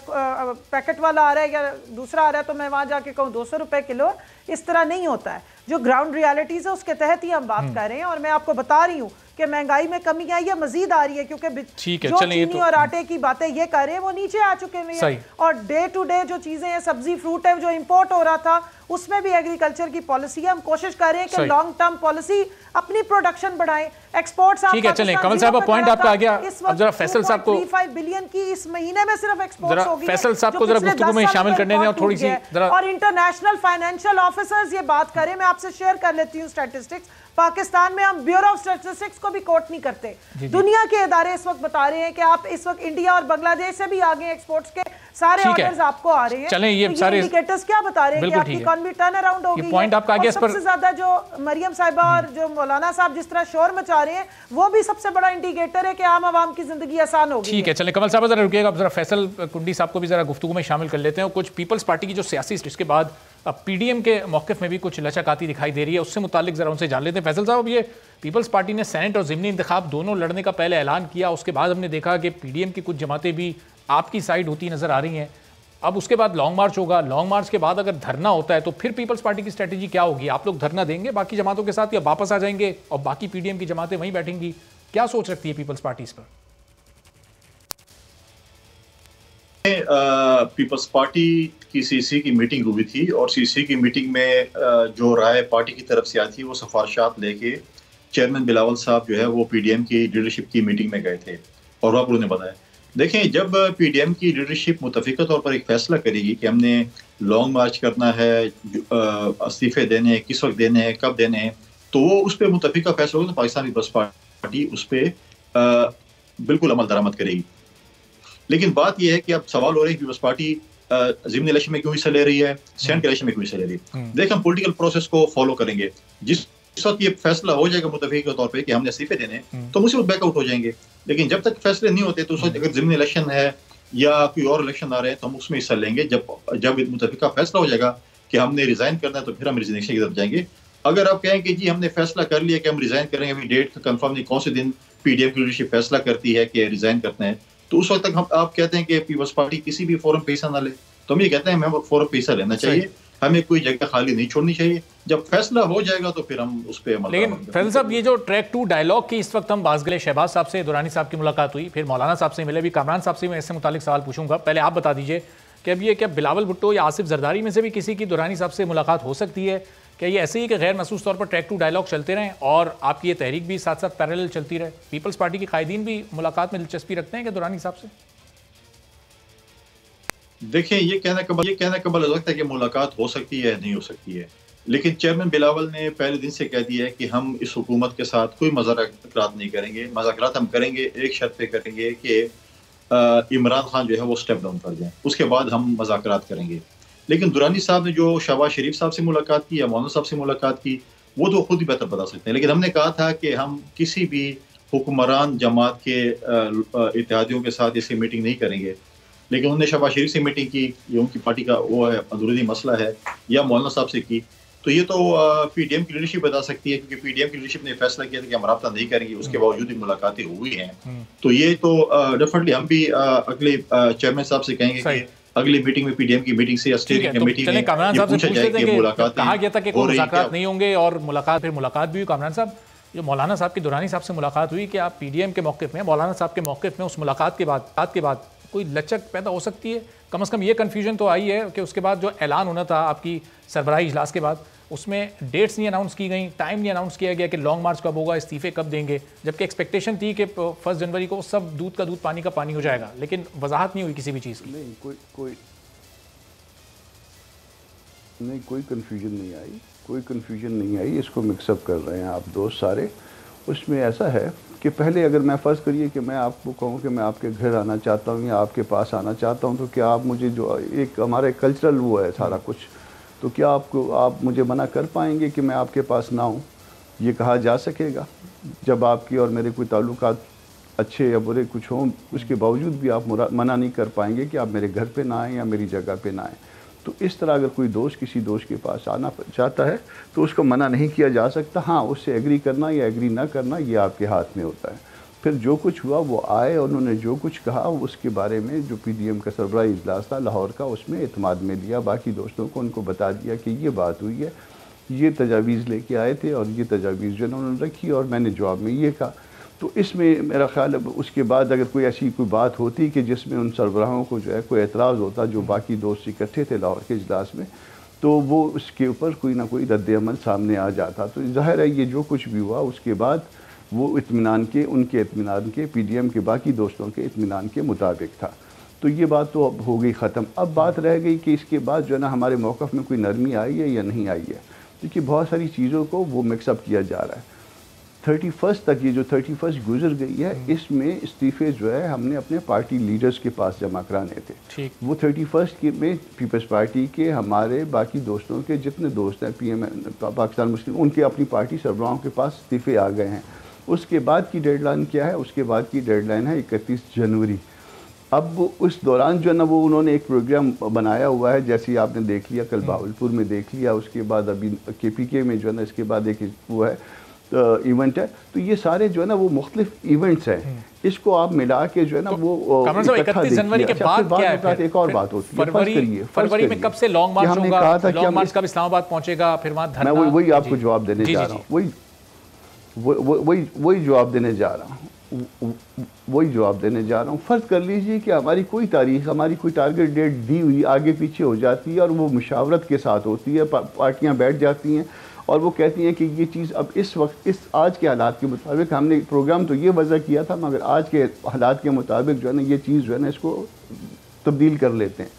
पैकेट वाला आ रहा है या दूसरा आ रहा है तो मैं वहाँ जाके कहूँ 200 रुपए किलो, इस तरह नहीं होता है। जो ग्राउंड रियलिटीज़ है उसके तहत ही हम बात कर रहे हैं और मैं आपको बता रही हूँ कि महंगाई में कमी आई है, मजीद आ रही है, क्योंकि जो चीनी और आटे की बातें ये कर रहे हैं वो नीचे आ चुके हैं। और डे टू डे जो चीजें हैं, सब्जी फ्रूट है जो इंपोर्ट हो रहा था, उसमें भी एग्रीकल्चर की पॉलिसी है। हम कोशिश कर रहे हैं कि लॉन्ग टर्म पॉलिसी अपनी प्रोडक्शन बढ़ाएं, एक्सपोर्ट्स। ठीक है, चलें कमल साहब, पॉइंट आपका आ गया। अब जरा फैसल साहब को 35 बिलियन की इस महीने में सिर्फ एक्सपोर्ट्स होगी। फैसल साहब को जरा गुफ्तगू में शामिल करने दें और थोड़ी सी और इंटरनेशनल फाइनेंशियल ऑफिसर्स ये बात करें, मैं आपसे शेयर कर लेती हूँ स्टैटिस्टिक्स। पाकिस्तान में हम ब्यूरो ऑफ स्टैटिस्टिक्स को भी कोट नहीं करते। दुनिया के इदारे इस वक्त बता रहे हैं कि आप इस वक्त इंडिया और बांग्लादेश से भी आगे एक्सपोर्ट्स के सारे ऑर्डर्स आपको आ रहे हैं। चलें, ये तो सारे इंडिकेटर्स क्या बता रहे हैं कि आपकी इकोनॉमी टर्न अराउंड हो गई है। पॉइंट आपका आगे, सबसे ज्यादा जो मरियम साहिबा और जो मौलाना साहब जिस तरह शोर मचा रहे हैं वो भी सबसे बड़ा इंडिकेटर है कि आम आवाम की जिंदगी आसान होगी। ठीक है, चलें कमल साहब जरा रुकिएगा, जरा फैसल कुंडी साहब को भी जरा गुफ्तगू में शामिल कर लेते हैं। कुछ पीपल्स पार्टी की जो सियासी, इसके बाद अब पीडीएम के मौक़िफ़ में भी कुछ लचक आती दिखाई दे रही है, उससे मुतालिक जरा उनसे जान लेते हैं। फैसल साहब, ये पीपल्स पार्टी ने सेनेट और ज़िमनी इंतखाब दोनों लड़ने का पहले ऐलान किया, उसके बाद हमने देखा कि पीडीएम की कुछ जमातें भी आपकी साइड होती नजर आ रही हैं। अब उसके बाद लॉन्ग मार्च होगा, लॉन्ग मार्च के बाद अगर धरना होता है तो फिर पीपल्स पार्टी की स्ट्रेटजी क्या होगी? आप लोग धरना देंगे बाकी जमातों के साथ या वापस आ जाएंगे और बाकी पीडीएम की जमातें वहीं बैठेंगी? क्या सोच रखती है पीपल्स पार्टी इस पर? पीपल्स पार्टी की सीसी की मीटिंग हुई थी और सीसी की मीटिंग में जो राय पार्टी की तरफ से आई थी वो सिफारिशात लेके चेयरमैन बिलावल साहब जो है वो पीडीएम की लीडरशिप की मीटिंग में गए थे और वहाँ पर उन्होंने बताया, देखें जब पीडीएम की लीडरशिप मुतफिका तौर पर एक फैसला करेगी कि हमने लॉन्ग मार्च करना है, इस्तीफे देने हैं, किस वक्त देने हैं, कब देने हैं, तो वो उस पर मुतफिका फैसला होगा तो पाकिस्तान पीपल्स पार्टी उस पर बिल्कुल अमल दरामद करेगी। लेकिन बात यह है कि अब सवाल हो रहे हैं पीपल्स पार्टी ज़िमनी इलेक्शन में क्यों हिस्सा ले रही है, सेनेट इलेक्शन में क्यों हिस्सा ले रही है। देखें हम पॉलिटिकल प्रोसेस को फॉलो करेंगे, जिस वक्त ये फैसला हो जाएगा मुतफिक के तौर पे कि हमने इस्तीफे देने तो हम उसी वक्त बैकआउट हो जाएंगे। लेकिन जब तक फैसले नहीं होते तो उस वक्त अगर ज़िमनी इलेक्शन है या कोई और इलेक्शन आ रहे हैं तो हम उसमें हिस्सा लेंगे। जब मुतफिक का फैसला हो जाएगा कि हमने रिजाइन करना है तो फिर हम रिजाइनेशन की तरफ जाएंगे। अगर आप कहें कि जी हमने फैसला कर लिया कि हम रिजाइन करेंगे, अभी डेट कंफर्म नहीं, कौन से दिन पीडीएम की लीडरशिप फैसला करती है कि रिजाइन करते हैं, तो उस वक्त तक हम आप कहते हैं कि पीपल्स पार्टी किसी भी फोरम पे हिस्सा ना ले, तो हम ये कहते हैं हमें फोरम पे हिस्सा लेना चाहिए, हमें कोई जगह खाली नहीं छोड़नी चाहिए। जब फैसला हो जाएगा तो फिर हम उस पर। लेकिन फैसल साहब, ये जो ट्रैक 2 डायलॉग की इस वक्त हम बात करें, शहबाज साहब से दुरानी साहब की मुलाकात हुई, फिर मौलाना साहब से मिले, भी कामरान साहब से मैं इससे मुतालिक सवाल पूछूंगा। पहले आप बता दीजिए कि अब ये क्या बिलावल भुट्टो या आसिफ जरदारी में से भी किसी की दुरानी साहब से मुलाकात हो सकती है क्या ये ऐसे ही कि गैर महसूस तौर पर ट्रैक टू डायलॉग चलते रहें और आपकी ये तहरीक भी साथ साथ पैरेलल चलती रहे? पीपल्स पार्टी के कायदीन भी मुलाकात में दिलचस्पी रखते हैं कि दुरानी साहब से? देखिए, ये कहना कबल लगता है कि मुलाकात हो सकती है या नहीं हो सकती है, लेकिन चेयरमैन बिलावल ने पहले दिन से कह दिया है कि हम इस हुकूमत के साथ कोई मज़ाकरात नहीं करेंगे। मज़ाकरात हम करेंगे एक शर्त पे करेंगे कि इमरान खान जो है वो स्टेप डाउन कर जाए, उसके बाद हम मज़ाकरात करेंगे। लेकिन दुरानी साहब ने जो शहबाज शरीफ साहब से मुलाकात की या मौलाना साहब से मुलाकात की, वो तो खुद ही बेहतर बता सकते हैं। लेकिन हमने कहा था कि हम किसी भी हुक्मरान जमात के इत्तेहादियों के साथ इसकी मीटिंग नहीं करेंगे। लेकिन उन्होंने शहबाज शरीफ से मीटिंग की, ये उनकी पार्टी का वो है, अंदरूनी मसला है, या मौलाना साहब से की, तो ये तो पीडीएम की लीडरशिप बता सकती है, क्योंकि पीडीएम की लीडरशिप ने फैसला किया था कि हम राब्ता नहीं करेंगे, उसके बावजूद भी मुलाकातें हुई हैं। तो ये तो डेफिनेटली हम भी अगले चेयरमैन साहब से कहेंगे कि अगली मीटिंग में पीडीएम की मीटिंग से या स्टीयरिंग कमेटी में कामरान साहब से पूछ लेते हैं कि कहा गया था कि कोई मुलाकात नहीं होंगे और फिर मुलाकात भी हुई। कामरान साहब, जो मौलाना साहब की दुरानी साहब से मुलाकात हुई, कि आप पीडीएम के मौक़िफ़ में, मौलाना साहब के मौक़िफ़ में उस मुलाकात के बाद कोई लचक पैदा हो सकती है? कम से कम ये कन्फ्यूजन तो आई है कि उसके बाद जो ऐलान होना था आपकी सरबराही इजलास के बाद, उसमें डेट्स नहीं अनाउंस की गई, टाइम नहीं अनाउंस किया गया कि लॉन्ग मार्च कब होगा, इस्तीफे कब देंगे, जबकि एक्सपेक्टेशन थी कि 1 जनवरी को सब दूध का दूध पानी का पानी हो जाएगा, लेकिन वजाहत नहीं हुई किसी भी चीज़ की। कोई कन्फ्यूजन नहीं आई, इसको मिक्सअप कर रहे हैं आप दोस्त सारे। उसमें ऐसा है कि पहले अगर मैं फ़र्ज़ करिए कि मैं आपको कहूँ कि मैं आपके घर आना चाहता हूँ या आपके पास आना चाहता हूँ, तो क्या आप मुझे, जो एक हमारे कल्चरल वो है सारा कुछ, तो क्या आप मुझे मना कर पाएंगे कि मैं आपके पास ना आऊँ? ये कहा जा सकेगा जब आपकी और मेरे कोई ताल्लुकात अच्छे या बुरे कुछ हों, उसके बावजूद भी आप मना नहीं कर पाएंगे कि आप मेरे घर पे ना आएँ या मेरी जगह पे ना आएँ। तो इस तरह अगर कोई दोस्त किसी दोस्त के पास आना चाहता है तो उसको मना नहीं किया जा सकता। हाँ, उससे एग्री करना या एग्री ना करना ये आपके हाथ में होता है। फिर जो कुछ हुआ वो आए और उन्होंने जो कुछ कहा उसके बारे में जो पीडीएम का सरबराही इजलास था लाहौर का, उसमें एतमाद में लिया, बाकी दोस्तों को उनको बता दिया कि ये बात हुई है, ये तजावीज़ लेके आए थे और ये तजावीज़ जो है उन्होंने रखी और मैंने जवाब में ये कहा। तो इसमें मेरा ख्याल है उसके बाद अगर कोई ऐसी कोई बात होती कि जिसमें उन सरबराहों को जो है कोई एतराज़ होता, जो बाकी दोस्त इकट्ठे थे लाहौर के इजलास में, तो वो उसके ऊपर कोई ना कोई रद्द-ए-अमल सामने आ जाता। तो ज़ाहिर है ये जो कुछ भी हुआ उसके बाद वो उनके इत्मीनान के पीडीएम के बाकी दोस्तों के इत्मीनान के मुताबिक था। तो ये बात तो अब हो गई ख़त्म। अब बात रह गई कि इसके बाद जो है ना हमारे मौक़िफ़ में कोई नरमी आई है या नहीं आई है, क्योंकि बहुत सारी चीज़ों को वो मिक्सअप किया जा रहा है। 31 तक, ये जो 31 गुजर गई है, इसमें इस्तीफ़े जो है हमने अपने पार्टी लीडर्स के पास जमा कराने थे। वो 31 के में पीपल्स पार्टी के हमारे बाकी दोस्तों के जितने दोस्त हैं पीएम पाकिस्तान मुस्लिम, उनके अपनी पार्टी सरबराहों के पास इस्तीफ़े आ गए हैं। उसके बाद की डेडलाइन क्या है? उसके बाद की डेडलाइन है 31 जनवरी। अब उस दौरान जो है ना वो उन्होंने एक प्रोग्राम बनाया हुआ है, जैसे आपने देख लिया, कल बावलपुर में देख लिया, उसके बाद अभी KPK में जो है ना इसके बाद एक वो है इवेंट है। तो ये सारे जो है ना वो मुख्तलिफ इवेंट्स हैं, इसको आप मिला के जो है ना वो 31 जनवरी के बाद क्या है? एक और बात होती है, फरवरी में कब से लॉन्ग मार्च होगा? कहा था लॉन्ग मार्च कब इस्लामाबाद पहुंचेगा, फिर वहां धरना? मैं वही आपको जवाब देने जा रहा हूँ, वही जवाब देने जा रहा हूँ। फ़र्ज़ कर लीजिए कि हमारी कोई तारीख, हमारी कोई टारगेट डेट दी हुई आगे पीछे हो जाती है और वो मुशावरत के साथ होती है, पार्टियां बैठ जाती हैं और वो कहती हैं कि ये चीज़ अब इस वक्त आज के हालात के मुताबिक, हमने प्रोग्राम तो ये वजह किया था मगर आज के हालात के मुताबिक जो है ना ये चीज़ जो है ना इसको तब्दील कर लेते हैं।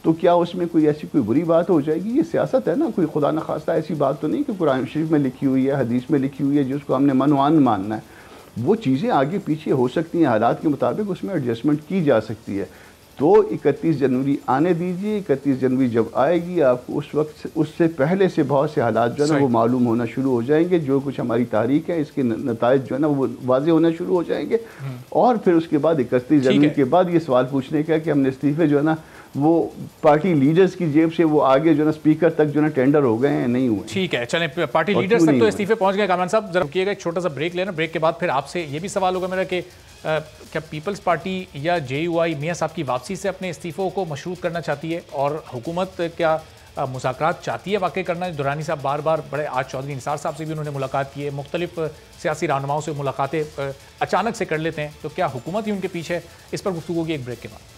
तो क्या उसमें कोई ऐसी कोई बुरी बात हो जाएगी? ये सियासत है ना, कोई खुदा न खास्ता ऐसी बात तो नहीं कि कुरान शरीफ में लिखी हुई है, हदीस में लिखी हुई है, जिसको हमने मनवान मानना है। वो चीज़ें आगे पीछे हो सकती हैं, हालात के मुताबिक उसमें एडजस्टमेंट की जा सकती है। तो 31 जनवरी आने दीजिए। 31 जनवरी जब आएगी आपको उस वक्त, उससे पहले से बहुत से हालात जो है ना वो मालूम होना शुरू हो जाएंगे। जो कुछ हमारी तारीख है इसके नताइज जो है ना वो वाजे होना शुरू हो जाएंगे। और फिर उसके बाद 31 जनवरी के बाद ये सवाल पूछने का कि हमने इस्तीफे जो है ना वो पार्टी लीडर्स की जेब से वो आगे जो है ना स्पीकर तक जो है ना टेंडर हो गए हैं, नहीं हुए। ठीक है, चलें, पार्टी लीडर्स तक तो इस्तीफे पहुंच गए। कामरान साहब जरा रुकिएगा, एक छोटा सा ब्रेक लेना। ब्रेक के बाद फिर आपसे ये भी सवाल होगा मेरा कि क्या पीपल्स पार्टी या JUI मियां साहब की वापसी से अपने इस्तीफ़ों को मशरूत करना चाहती है और हुकूमत क्या मुज़ाकरात चाहती है वाकई करना? दुरानी साहब बार बार बड़े, आज चौधरी निसार साहब से भी उन्होंने मुलाकात की है, मुख्तलिफ सियासी रहनुमाओं से मुलाकातें अचानक से कर लेते हैं, तो क्या हुकूमत ही उनके पीछे है? इस पर गुफ्तगू होगी एक ब्रेक के बाद।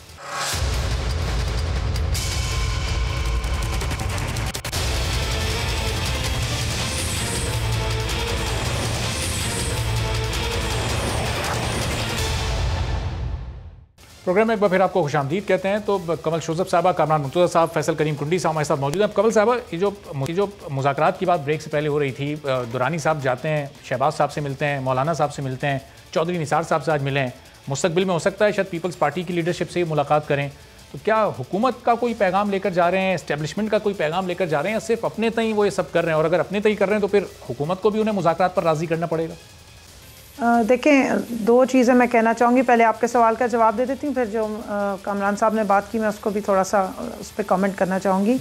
प्रोग्राम में एक बार फिर आपको खुशामदीद कहते हैं। तो कमल शोजब साहबा, कामरान मुर्तज़ा साहब, फैसल करीम कुंडी साहब हमारे साथ मौजूद हैं। कमल साहबा, ये जो मुज़ाकरात की बात ब्रेक से पहले हो रही थी, दुरानी साहब जाते हैं, शहबाज साहब से मिलते हैं, मौलाना साहब से मिलते हैं, चौधरी निसार साहब से आज मिले हैं, मुस्तकबिल में हो सकता है शायद पीपल्स पार्टी की लीडरशिप से मुलाकात करें। तो क्या हुकूमत का कोई पैगाम लेकर जा रहे हैं, एस्टेब्लिशमेंट का कोई पैगाम लेकर जा रहे हैं, या सिर्फ अपने तय वो ये सब कर रहे हैं? और अगर अपने तय कर रहे हैं तो फिर हुकूमत को भी उन्हें मुज़ाकरात पर राज़ी करना पड़ेगा? देखें, दो चीज़ें मैं कहना चाहूँगी। पहले आपके सवाल का जवाब दे देती हूँ, फिर जो कामरान साहब ने बात की मैं उसको भी थोड़ा सा उस पर कमेंट करना चाहूँगी।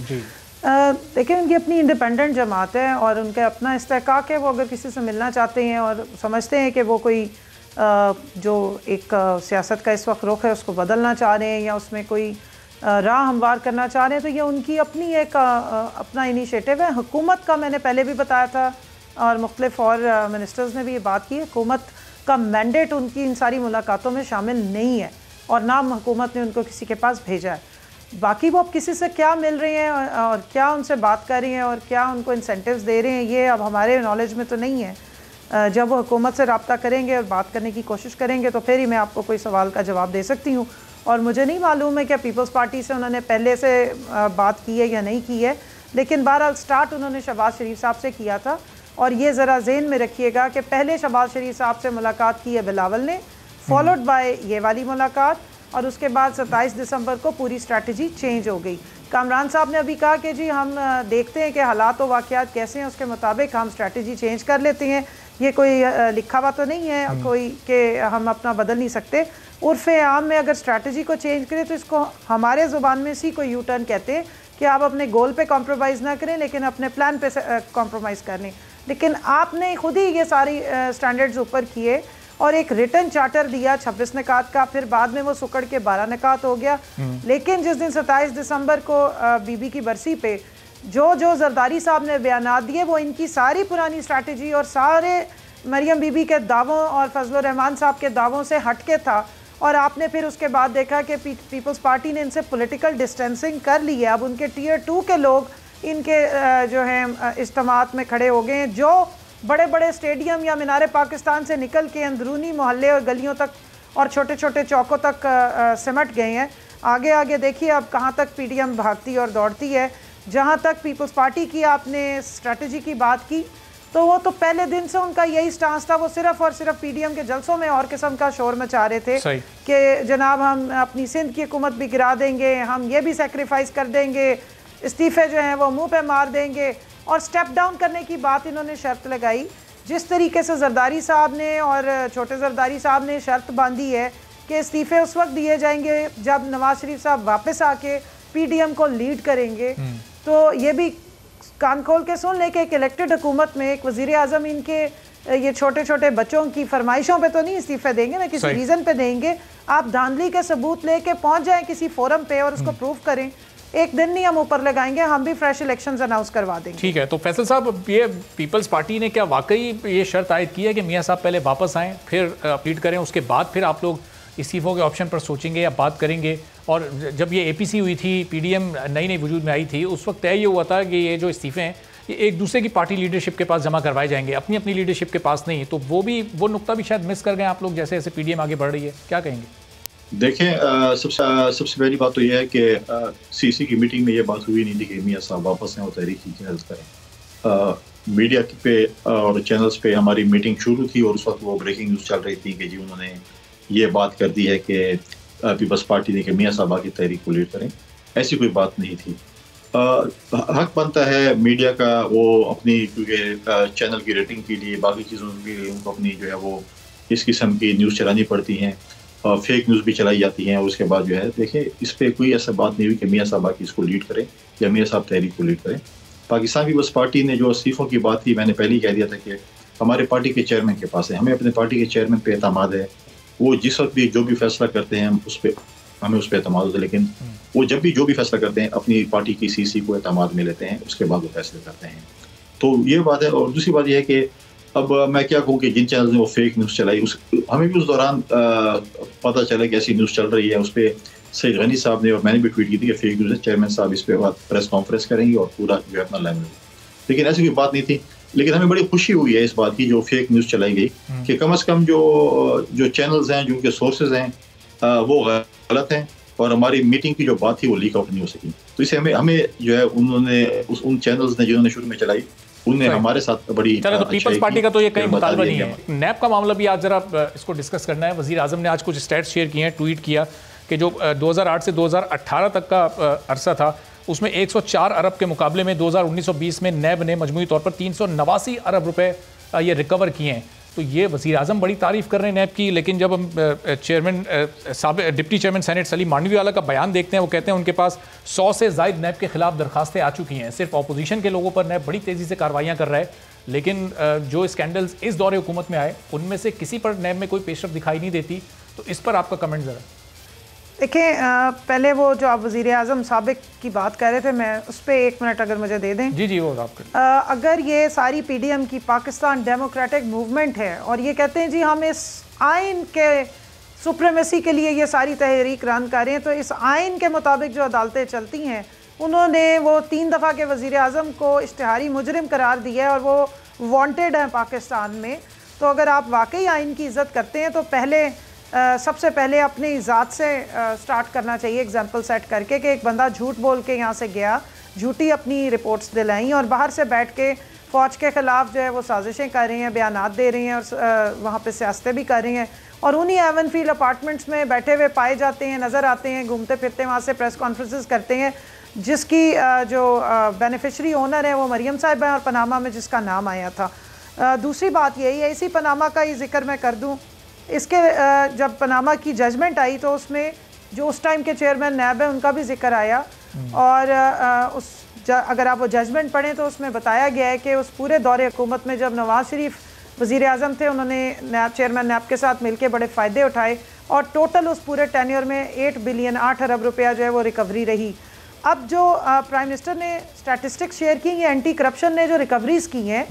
देखिए, उनकी अपनी इंडिपेंडेंट जमात है और उनका अपना इस्तेहकाक है। वो अगर किसी से मिलना चाहते हैं और समझते हैं कि वो कोई जो एक सियासत का इस वक्त रुख है उसको बदलना चाह रहे हैं या उसमें कोई राह हमवार करना चाह रहे हैं, तो ये उनकी अपनी एक अपना इनिशिएटिव है। हुकूमत का मैंने पहले भी बताया था और मुख्तलिफ और मिनिस्टर्स ने भी ये बात की, हुकूमत का मैंडेट उनकी इन सारी मुलाकातों में शामिल नहीं है और ना हुकूमत ने उनको किसी के पास भेजा है। बाकी वो अब किसी से क्या मिल रहे हैं और क्या उनसे बात कर रही हैं और क्या उनको इंसेंटिव्स दे रहे हैं, ये अब हमारे नॉलेज में तो नहीं है। जब वो हुकूमत से रब्ता करेंगे और बात करने की कोशिश करेंगे तो फिर ही मैं आपको कोई सवाल का जवाब दे सकती हूँ। और मुझे नहीं मालूम है कि पीपल्स पार्टी से उन्होंने पहले से बात की है या नहीं की है, लेकिन बहरहाल स्टार्ट उन्होंने शहबाज शरीफ साहब से किया था। और ये ज़रा ज़हन में रखिएगा कि पहले शहबाज शरीफ साहब से मुलाकात की है बिलावल ने, फॉलोड बाय ये वाली मुलाकात, और उसके बाद 27 दिसंबर को पूरी स्ट्रैटेजी चेंज हो गई। कामरान साहब ने अभी कहा कि जी हम देखते हैं कि हालात और वाक़यात कैसे हैं, उसके मुताबिक हम स्ट्रैटेजी चेंज कर लेते हैं। ये कोई लिखा हुआ तो नहीं है कोई कि हम अपना बदल नहीं सकते। उर्फ़ आम में अगर स्ट्रैटेजी को चेंज करें तो इसको हमारे ज़ुबान में इसी को यू टर्न कहते हैं कि आप अपने गोल पे कॉम्प्रोमाइज़ ना करें लेकिन अपने प्लान पे कॉम्प्रोमाइज़ कर लें। लेकिन आपने खुद ही ये सारी स्टैंडर्ड्स ऊपर किए और एक रिटर्न चार्टर दिया 26 निकात का, फिर बाद में वो सुकड़ के 12 निकात हो गया। लेकिन जिस दिन 27 दिसंबर को बीबी की बरसी पे जो जरदारी साहब ने बयानात दिए वो इनकी सारी पुरानी स्ट्रैटेजी और सारे मरियम बीबी के दावों और फजलुर रहमान साहब के दावों से हट के था। और आपने फिर उसके बाद देखा कि पीपल्स पार्टी ने इनसे पॉलिटिकल डिस्टेंसिंग कर ली है। अब उनके टियर 2 के लोग इनके जो हैं इज्तिमात में खड़े हो गए हैं, जो बड़े बड़े स्टेडियम या मीनार पाकिस्तान से निकल के अंदरूनी मोहल्ले और गलियों तक और छोटे छोटे चौकों तक सिमट गए हैं। आगे आगे देखिए अब कहाँ तक पीडीएम भागती और दौड़ती है। जहाँ तक पीपल्स पार्टी की आपने स्ट्रैटेजी की बात की तो वो तो पहले दिन से उनका यही स्टांस था। वो सिर्फ और सिर्फ पीडीएम के जलसों में और किस्म का शोर मचा रहे थे कि जनाब हम अपनी सिंध की हुकूमत भी गिरा देंगे, हम ये भी सेक्रीफाइस कर देंगे, इस्तीफे जो हैं वो मुंह पे मार देंगे। और स्टेप डाउन करने की बात इन्होंने शर्त लगाई। जिस तरीके से जरदारी साहब ने और छोटे जरदारी साहब ने शर्त बांधी है कि इस्तीफे उस वक्त दिए जाएंगे जब नवाज शरीफ साहब वापस आके पीडीएम को लीड करेंगे, तो ये भी कान खोल के सुन ले कि एक इलेक्टेड हुकूमत में एक वज़ीर आज़म इनके ये छोटे छोटे बच्चों की फरमाइशों पे तो नहीं इस्तीफे देंगे ना, किसी रीज़न पे देंगे। आप धांधली के सबूत लेके पहुंच जाएं किसी फोरम पे और उसको प्रूव करें। एक दिन नहीं हम ऊपर लगाएंगे, हम भी फ्रेश इलेक्शंस अनाउंस करवा देंगे। ठीक है, तो फैसल साहब ये पीपल्स पार्टी ने क्या वाकई ये शर्त आयद की है कि मियाँ साहब पहले वापस आएँ फिर अपील करें, उसके बाद फिर आप लोग इस्तीफों के ऑप्शन पर सोचेंगे या बात करेंगे? और जब ये एपीसी हुई थी, पीडीएम नई वजूद में आई थी, उस वक्त तय ये हुआ था कि ये जो इस्तीफे हैं ये एक दूसरे की पार्टी लीडरशिप के पास जमा करवाए जाएंगे, अपनी अपनी लीडरशिप के पास नहीं। तो वो नुक्ता भी शायद मिस कर गए आप लोग जैसे जैसे पीडीएम आगे बढ़ रही है। क्या कहेंगे? देखें, सबसे पहली बात तो यह है कि सीसी की मीटिंग में ये बात हुई नहीं थी कि मियाँ साहब वापस हैं और तहरीक की हेल्प करें। मीडिया पे और चैनल्स पे हमारी मीटिंग शुरू थी और उस वक्त वो ब्रेकिंग न्यूज़ चल रही थी कि जी उन्होंने ये बात कर दी है कि पीपल्स पार्टी ने कि मियाँ साहब की तहरीक को लीड करें। ऐसी कोई बात नहीं थी। हक बनता है मीडिया का वो अपनी, क्योंकि चैनल की रेटिंग के लिए बाकी चीज़ों के लिए उनको अपनी जो है वो इस किस्म की न्यूज़ चलानी पड़ती हैं और फेक न्यूज़ भी चलाई जाती हैं। और उसके बाद जो है देखिए इस पर कोई ऐसा बात नहीं हुई कि मियाँ साहब की इसको लीड करें या मियाँ साहब तहरीक को लीड करें। पाकिस्तान पीपल्स पार्टी ने जो इस्तीफों की बात की, मैंने पहले ही कह दिया था कि हमारे पार्टी के चेयरमैन के पास है, हमें अपने पार्टी के चेयरमैन पे एतमाद है। वो जिस वक्त भी जो भी फैसला करते हैं हमें उस पर एतमाद होता है, लेकिन वो जब भी जो भी फैसला करते हैं अपनी पार्टी की सीसी को एतमाद में लेते हैं, उसके बाद वो फैसले करते हैं। तो ये बात है। और दूसरी बात यह है कि अब मैं क्या कहूँ कि जिन चैनल ने वो फेक न्यूज़ चलाई हमें भी उस दौरान पता चला कि ऐसी न्यूज़ चल रही है। उस पर सईद गनी साहब ने और मैंने भी ट्वीट की थी कि फेक न्यूज़ है, चेयरमैन साहब इस पर प्रेस कॉन्फ्रेंस करेंगे और पूरा जो है अपना लाइन। लेकिन ऐसी कोई बात नहीं थी। लेकिन हमें बड़ी खुशी हुई है इस बात की जो फेक न्यूज़ चलाई गई कि कम से कम जो चैनल्स हैं, जो उनके सोर्सेज हैं, वो गलत हैं और हमारी मीटिंग की जो बात थी वो लीक आउट नहीं हो सकी। तो इसे हमें जो है उन्होंने उन चैनल्स ने जिन्होंने शुरू में चलाई उनने हमारे साथ बड़ी चलो। तो पीपल्स पार्टी का तो ये कहीं मुतालबा नहीं है। नैब का मामला भी आज जरा इसको डिस्कस करना है। वज़ीर आज़म ने आज कुछ स्टैट्स शेयर किए हैं, ट्वीट किया कि जो 2008 से 2018 तक का अरसा था उसमें 104 अरब के मुकाबले में 2019-20 में नैब ने मजमूई तौर पर 389 अरब रुपए ये रिकवर किए हैं। तो ये वज़ीर आज़म बड़ी तारीफ़ कर रहे हैं नैब की, लेकिन जब हम deputy chairman senate Salim Mandviwala का बयान देखते हैं, वो कहते हैं उनके पास 100 से ज़ायद नैब के खिलाफ दरखास्तें आ चुकी हैं। सिर्फ अपोजिशन के लोगों पर नैब बड़ी तेज़ी से कार्रवाइयाँ कर रहा है, लेकिन जो स्कैंडल्स इस दौरे हुकूमत में आए उनमें से किसी पर नैब में कोई पेशरफ दिखाई नहीं देती। तो इस पर आपका कमेंट ज़रा। देखिए, पहले वो जो आप वज़ीर आज़म साबिक की बात कर रहे थे, मैं उस पर 1 मिनट अगर मुझे दे दें। जी वो आप अगर ये सारी PDM की पाकिस्तान डेमोक्रेटिक मूवमेंट है और ये कहते हैं जी हम इस आइन के सुप्रीमेसी के लिए ये सारी तहरीक रन कर रहे हैं, तो इस आइन के मुताबिक जो अदालतें चलती हैं, उन्होंने वो 3 दफ़ा के वज़ीर आज़म को इश्तिहारी मुजरिम करार दिया है और वो वांटेड हैं पाकिस्तान में। तो अगर आप वाकई आइन की इज़्ज़त करते हैं तो पहले सबसे पहले अपनी ज़ात से स्टार्ट करना चाहिए, एग्जाम्पल सेट करके कि एक बंदा झूठ बोल के यहाँ से गया, झूठी अपनी रिपोर्ट्स दिलाई और बाहर से बैठ के फ़ौज के ख़िलाफ़ जो है वो साजिशें कर रहे हैं, बयानात दे रहे हैं और वहाँ पे सियासतें भी कर रही हैं, और उन्हीं एवनफील्ड अपार्टमेंट्स में बैठे हुए पाए जाते हैं, नज़र आते हैं, घूमते फिरते वहाँ से प्रेस कॉन्फ्रेंसेस करते हैं, जिसकी जो बेनिफिशरी ओनर है वो मरियम साहिबा है और पनामा में जिसका नाम आया था। दूसरी बात यही है, इसी पनामा का ही जिक्र मैं कर दूँ, इसके जब पनामा की जजमेंट आई तो उसमें जो उस टाइम के चेयरमैन नैब है उनका भी जिक्र आया, और अगर आप वो जजमेंट पढ़ें तो उसमें बताया गया है कि उस पूरे दौरे हुकूमत में जब नवाज शरीफ वज़ीर आज़म थे, उन्होंने नैब चेयरमैन नैब के साथ मिलकर बड़े फ़ायदे उठाए और टोटल उस पूरे टेन्योर में 8 अरब रुपया जो है वो रिकवरी रही। अब जो प्राइम मिनिस्टर ने स्टैटिस्टिक्स शेयर की, ये एंटी करप्शन ने जो रिकवरीज की हैं,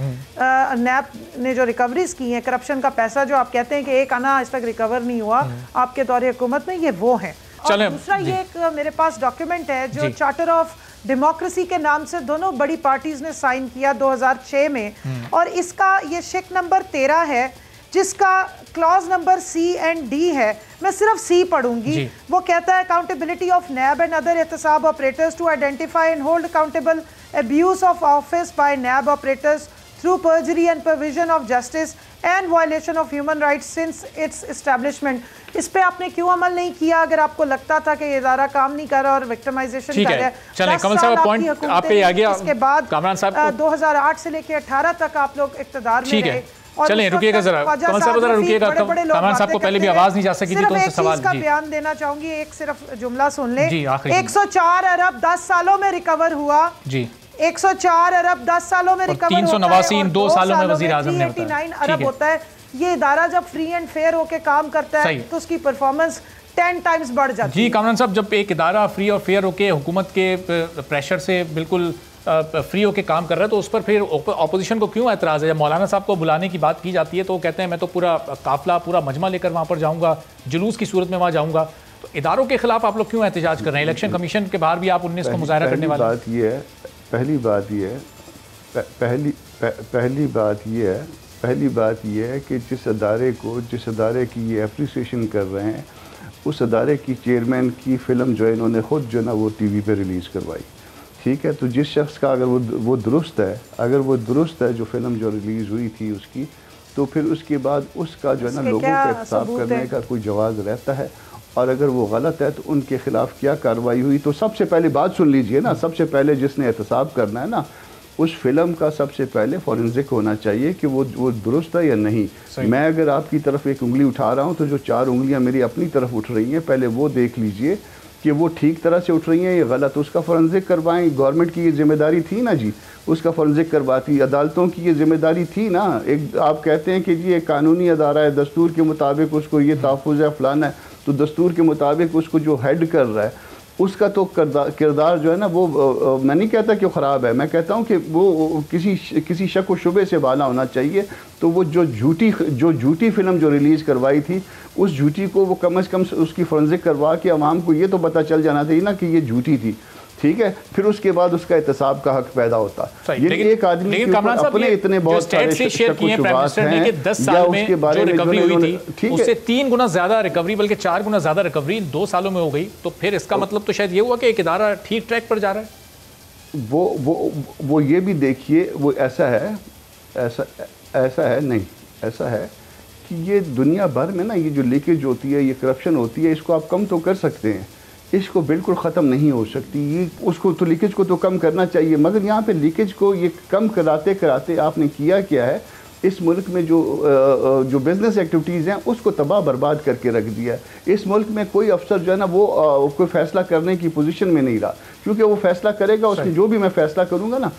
नैब ने जो रिकवरीज की हैं, करप्शन का पैसा जो आप कहते हैं कि एक आना आज तक रिकवर नहीं हुआ आपके दौरे हुकूमत में, ये वो हैं। और दूसरा ये एक मेरे पास डॉक्यूमेंट है जो चार्टर ऑफ डेमोक्रेसी के नाम से दोनों बड़ी पार्टीज ने साइन किया 2006 में, और इसका ये शिक नंबर 13 है, जिसका clause number C and D है। मैं सिर्फ C पढ़ूंगी। वो कहता है accountability of NAB and other एहतसाब operators to identify and hold accountable abuse of office by NAB operators through perjury and provision of justice and violation of human rights since its establishment. इस पे आपने क्यों अमल नहीं किया? अगर आपको लगता था कि ये इदारा काम नहीं कर रहा और विक्टिमाइजेशन कर रहा है, चलें कमल साहब पॉइंट आप पे आ गया। इसके बाद कामरान साहब 2008 से लेकर 18 तक आप लोग इख्तिदार में रहे। चलें रुकिएगा जरा, कमल साहब जरा रुकिएगा, कामरान साहब को पहले भी आवाज नहीं जा सकी थी तो उनसे सवाल का बयान देना चाहूंगी, एक सिर्फ जुमला सुन ले। 104 अरब 10 सालों में रिकवर हुआ जी, 104 अरब 10 सालों में रिकवर, 389 इन 2 सालों में वज़ीर आज़म ने बताया 389 अरब होता है। ये इदारा जब फ्री एंड फेयर होकर काम करता है तो उसकी परफॉर्मेंस 10 टाइम्स बढ़ जाती है। जी कामरान साहब, जब एक इदारा फ्री और फेयर होकर हुकूमत के प्रेशर से बिल्कुल फ्री होकर काम कर रहा है तो उस पर फिर अपोजिशन को क्यों एतराज़ है? जब मौलाना साहब को बुलाने की बात की जाती है तो वो कहते हैं मैं तो पूरा काफिला पूरा मजमा लेकर वहाँ पर जाऊँगा, जुलूस की सूरत में वहाँ जाऊँगा। तो इदारों के खिलाफ आप लोग क्यों एहतजाज कर रहे हैं? इलेक्शन कमीशन के बाहर भी आप 19 को मुजाहरा करने वाले। पहली बात ये है कि जिस अदारे की ये एप्रिसिएशन कर रहे हैं, उस अदारे की चेयरमैन की फ़िल्म जो है इन्होंने ख़ुद जो है ना वो TV पे रिलीज़ करवाई। ठीक है, तो जिस शख्स का अगर वो दुरुस्त है, जो फिल्म जो रिलीज़ हुई थी उसकी, तो फिर उसके बाद उसका जो है ना लोगों का एहतसाब करने का कोई जवाज़ रहता है, और अगर वो गलत है तो उनके खिलाफ क्या कार्रवाई हुई। तो सबसे पहले बात सुन लीजिए ना, सबसे पहले जिसने एहतसाब करना है ना, उस फिल्म का सबसे पहले फॉरेंसिक होना चाहिए कि वो दुरुस्त है या नहीं। मैं अगर आपकी तरफ एक उंगली उठा रहा हूँ तो जो 4 उंगलियाँ मेरी अपनी तरफ उठ रही हैं, पहले वो देख लीजिए कि वो ठीक तरह से उठ रही हैं या गलत, उसका फॉरेंसिक करवाएं। गवर्नमेंट की ये जिम्मेदारी थी ना जी, उसका फॉरेंसिक करवाती। अदालतों की ये जिम्मेदारी थी ना। एक आप कहते हैं कि जी एक कानूनी अदारा है, दस्तूर के मुताबिक उसको ये तहफ़्फ़ुज़ है फलाना है, तो दस्तूर के मुताबिक उसको जो हेड कर रहा है उसका तो किरदार जो है ना वो मैं नहीं कहता कि वो ख़राब है, मैं कहता हूँ कि वो किसी शक व शुबे से बाला होना चाहिए। तो वो जो झूठी फिल्म जो रिलीज़ करवाई थी, उस झूठी को वो कम से कम उसकी फॉरेंसिक करवा के अवाम को ये तो पता चल जाना चाहिए ना कि ये झूठी थी। ठीक है, फिर उसके बाद उसका एहतसाब का हक पैदा होता है। ये एक आदमी के ऊपर अपने इतने बहुत सारे शक-व-शुबहात हैं कि 10 साल में जो रिकवरी हुई थी उससे 3 गुना ज्यादा रिकवरी, बल्कि 4 गुना ज्यादा रिकवरी 2 सालों में हो गई, तो फिर इसका मतलब तो शायद ये हुआ कि एक इदारा ठीक ट्रैक पर जा रहा है। वो ये भी देखिए, वो ऐसा है नहीं, ऐसा है कि ये दुनिया भर में ना ये जो लीकेज होती है, ये करप्शन होती है, इसको आप कम तो कर सकते हैं, इसको बिल्कुल ख़त्म नहीं हो सकती। ये उसको तो लीकेज को तो कम करना चाहिए, मगर यहाँ पे लीकेज को ये कम कराते कराते आपने किया क्या है, इस मुल्क में जो बिज़नेस एक्टिविटीज़ हैं उसको तबाह बर्बाद करके रख दिया है। इस मुल्क में कोई अफसर जो है ना वो कोई फ़ैसला करने की पोजीशन में नहीं रहा, क्योंकि वो फ़ैसला करेगा उसमें जो भी मैं फ़ैसला करूँगा ना,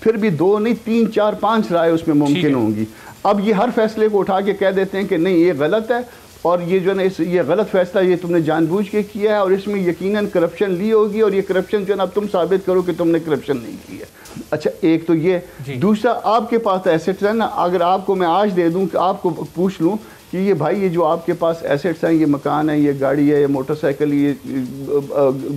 फिर भी 2 नहीं 3 4 5 राय उसमें मुमकिन होंगी। अब ये हर फैसले को उठा के कह देते हैं कि नहीं ये गलत है, और ये जो है ना ये गलत फैसला ये तुमने जानबूझ के किया है, और इसमें यकीनन करप्शन ली होगी, और ये करप्शन जो है ना अब तुम साबित करो कि तुमने करप्शन नहीं की है। अच्छा, एक तो ये, दूसरा आपके पास एसेट्स है ना, अगर आपको मैं आज दे दूं कि आपको पूछ लूं कि ये भाई ये जो आपके पास एसेट्स हैं, ये मकान है, ये गाड़ी है, ये मोटरसाइकिल, ये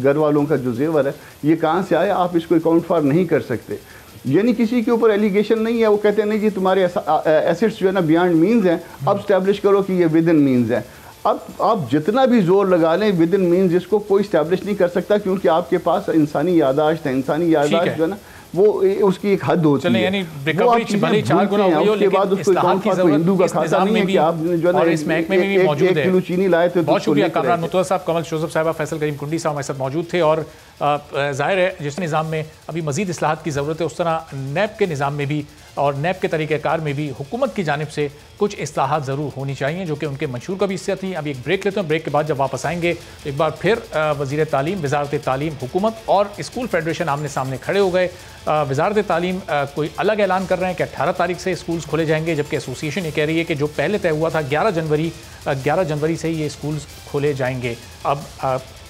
घर वालों का जो जेवर है, ये कहाँ से आया, आप इसको अकाउंट फॉर नहीं कर सकते। यानी किसी के ऊपर एलिगेशन नहीं है, वो कहते हैं नहीं जी तुम्हारे एसेट्स जो है ना बियॉन्ड मीन्स हैं, अब स्टैब्लिश करो कि ये विद इन मीन्स हैं। अब आप जितना भी जोर लगा लें, विद इन मीन्स इसको कोई स्टैब्लिश नहीं कर सकता, क्योंकि आपके पास इंसानी यादाश्त है, इंसानी यादाश्त जो है ना वो उसकी एक हद होती है। यानी रिकवरी भले 4 गुना हुई हो, लेकिन इस्लाहात की जरूरत हिंदू का खाता नहीं है कि आप जो है ना इस महकमे में भी मौजूद है। 1 किलो चीनी लाए थे। बहुत शुक्रिया कामरान मुतवल साहब, कमल शोजब साहब, फैसल करीम कुंडी साहब हमारे साथ मौजूद थे। और जाहिर है जिस निज़ाम में अभी मज़ीद इस्लाहात की ज़रूरत है, उस तरह नैब के निज़ाम में भी और नैब के तरीक़ेकार में भी हुकूमत की जानिब से कुछ इस्लाहात ज़रूर होनी चाहिए, जो कि उनके मंशूर का भी हिस्सा थी। अभी एक ब्रेक लेते हैं, ब्रेक के बाद जब वापस आएंगे तो एक बार फिर वज़ीर तालीम, वज़ारत तालीम, हुकूमत और स्कूल फेडरेशन आमने सामने खड़े हो गए। वज़ारत तालीम कोई अलग ऐलान कर रहे हैं कि 18 तारीख से स्कूल्स खोले जाएंगे, जबकि एसोसिएशन ये कह रही है कि जो पहले तय हुआ था 11 जनवरी से ये स्कूल्स खोले जाएंगे। अब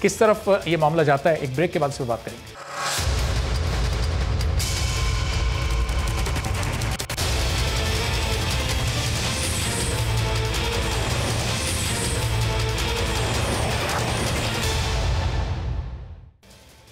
किस तरफ ये मामला जाता है, एक ब्रेक के बाद से बात करेंगे।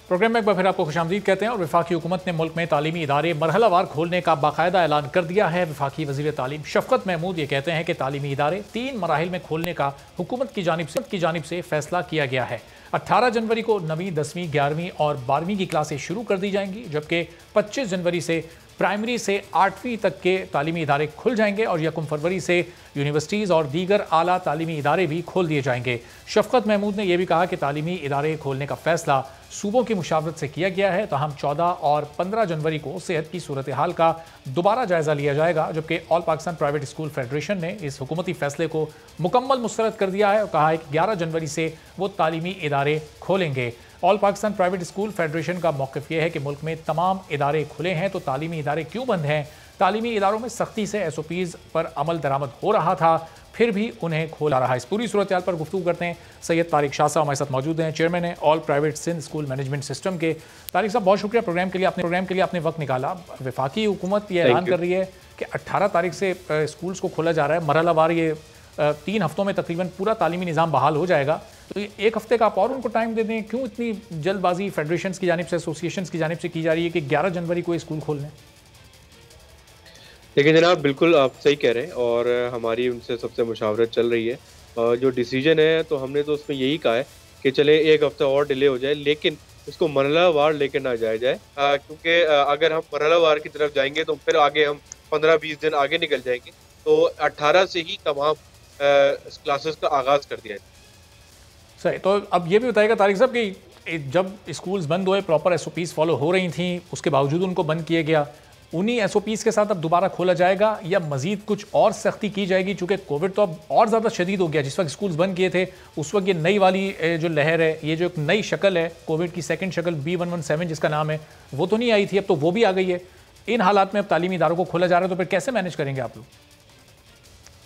प्रोग्राम में एक बार फिर आपको खुशामदीद कहते हैं। और वफाकी हुकूमत ने मुल्क में तालीमी इदारे मरहलावार खोलने का बाकायदा ऐलान कर दिया है। वफाकी वज़ीर तालीम शफ़क़त महमूद ये कहते हैं कि तालीमी इदारे 3 मराहिल में खोलने का हुकूमत की जानिब से फ़ैसला किया गया है। 18 जनवरी को 9वीं, 10वीं, 11वीं और 12वीं की क्लासें शुरू कर दी जाएंगी, जबकि 25 जनवरी से प्राइमरी से 8वीं तक के तालीमी इदारे खुल जाएंगे और 1 फरवरी से यूनिवर्सिटीज़ और दीगर आला तालीमी इदारे भी खोल दिए जाएंगे। शफ़क़त महमूद ने यह भी कहा कि तालीमी इदारे खोलने का फ़ैसला सूबों की मुशावरत से किया गया है। ताहम 14 और 15 जनवरी को सेहत की सूरत हाल का दोबारा जायज़ा लिया जाएगा, जबकि all Pakistan private school federation ने इस हुकूमती फ़ैसले को मुकम्मल मुस्तरद कर दिया है और कहा है कि 11 जनवरी से वो तालीमी इदारे खोलेंगे। All Pakistan private school federation का मौक़िफ़ ये है कि मुल्क में तमाम इदारे खुले हैं तो तालीमी इदारे क्यों बंद हैं। तालीमी इदारों में सख्ती से SOPs पर अमल दरामद हो रहा था, फिर भी उन्हें खोला रहा है। इस पूरी सूरत हाल पर गुफ्तगू करते हैं। सैयद तारिक शाह साहब हमारे साथ मौजूद हैं, चेयरमैन है all private Sindh school management system के। तारिक साहब बहुत शुक्रिया प्रोग्राम के लिए आपने वक्त निकाला। वफाकी हुकूमत ये ऐलान कर रही है कि 18 तारीख से स्कूल्स को खोला जा रहा है, मरहलावार ये 3 हफ्तों में तकरीबन पूरा तालीमी निज़ाम बहाल हो जाएगा, तो ये 1 हफ्ते का आप और उनको टाइम दे दें। क्यों इतनी जल्दबाजी फेडरेशन की जानिब से, एसोसिएशन की जानिब से की जा रही है कि 11 जनवरी को स्कूल खोलने? लेकिन जनाब बिल्कुल आप सही कह रहे हैं और हमारी उनसे सबसे मुशावरत चल रही है। जो डिसीजन है तो हमने तो उसमें यही कहा है कि चले 1 हफ्ता और डिले हो जाए, लेकिन उसको मरहलावार लेकर ना जाया जाए, क्योंकि अगर हम मरहलावार की तरफ जाएंगे तो फिर आगे हम 15-20 दिन आगे निकल जाएंगे। तो 18 से ही तमाम क्लासेस का आगाज़ कर दिया है। सही, तो अब ये भी बताइएगा तारिक साहब कि जब स्कूल्स बंद हुए, प्रॉपर SOPs फॉलो हो रही थी, उसके बावजूद उनको बंद किया गया, उन्हीं SOPs के साथ अब दोबारा खोला जाएगा या मजीद कुछ और सख्ती की जाएगी? चूँकि कोविड तो अब और ज़्यादा शदीद हो गया। जिस वक्त स्कूल्स बंद किए थे उस वक्त ये नई वाली जो लहर है, ये जो एक नई शक्ल है कोविड की, सेकंड शक्ल B117 जिसका नाम है, वो तो नहीं आई थी, अब तो वो भी आ गई है। इन हालात में अब तालीमी इदारों को खोला जा रहा है, तो फिर कैसे मैनेज करेंगे आप लोग?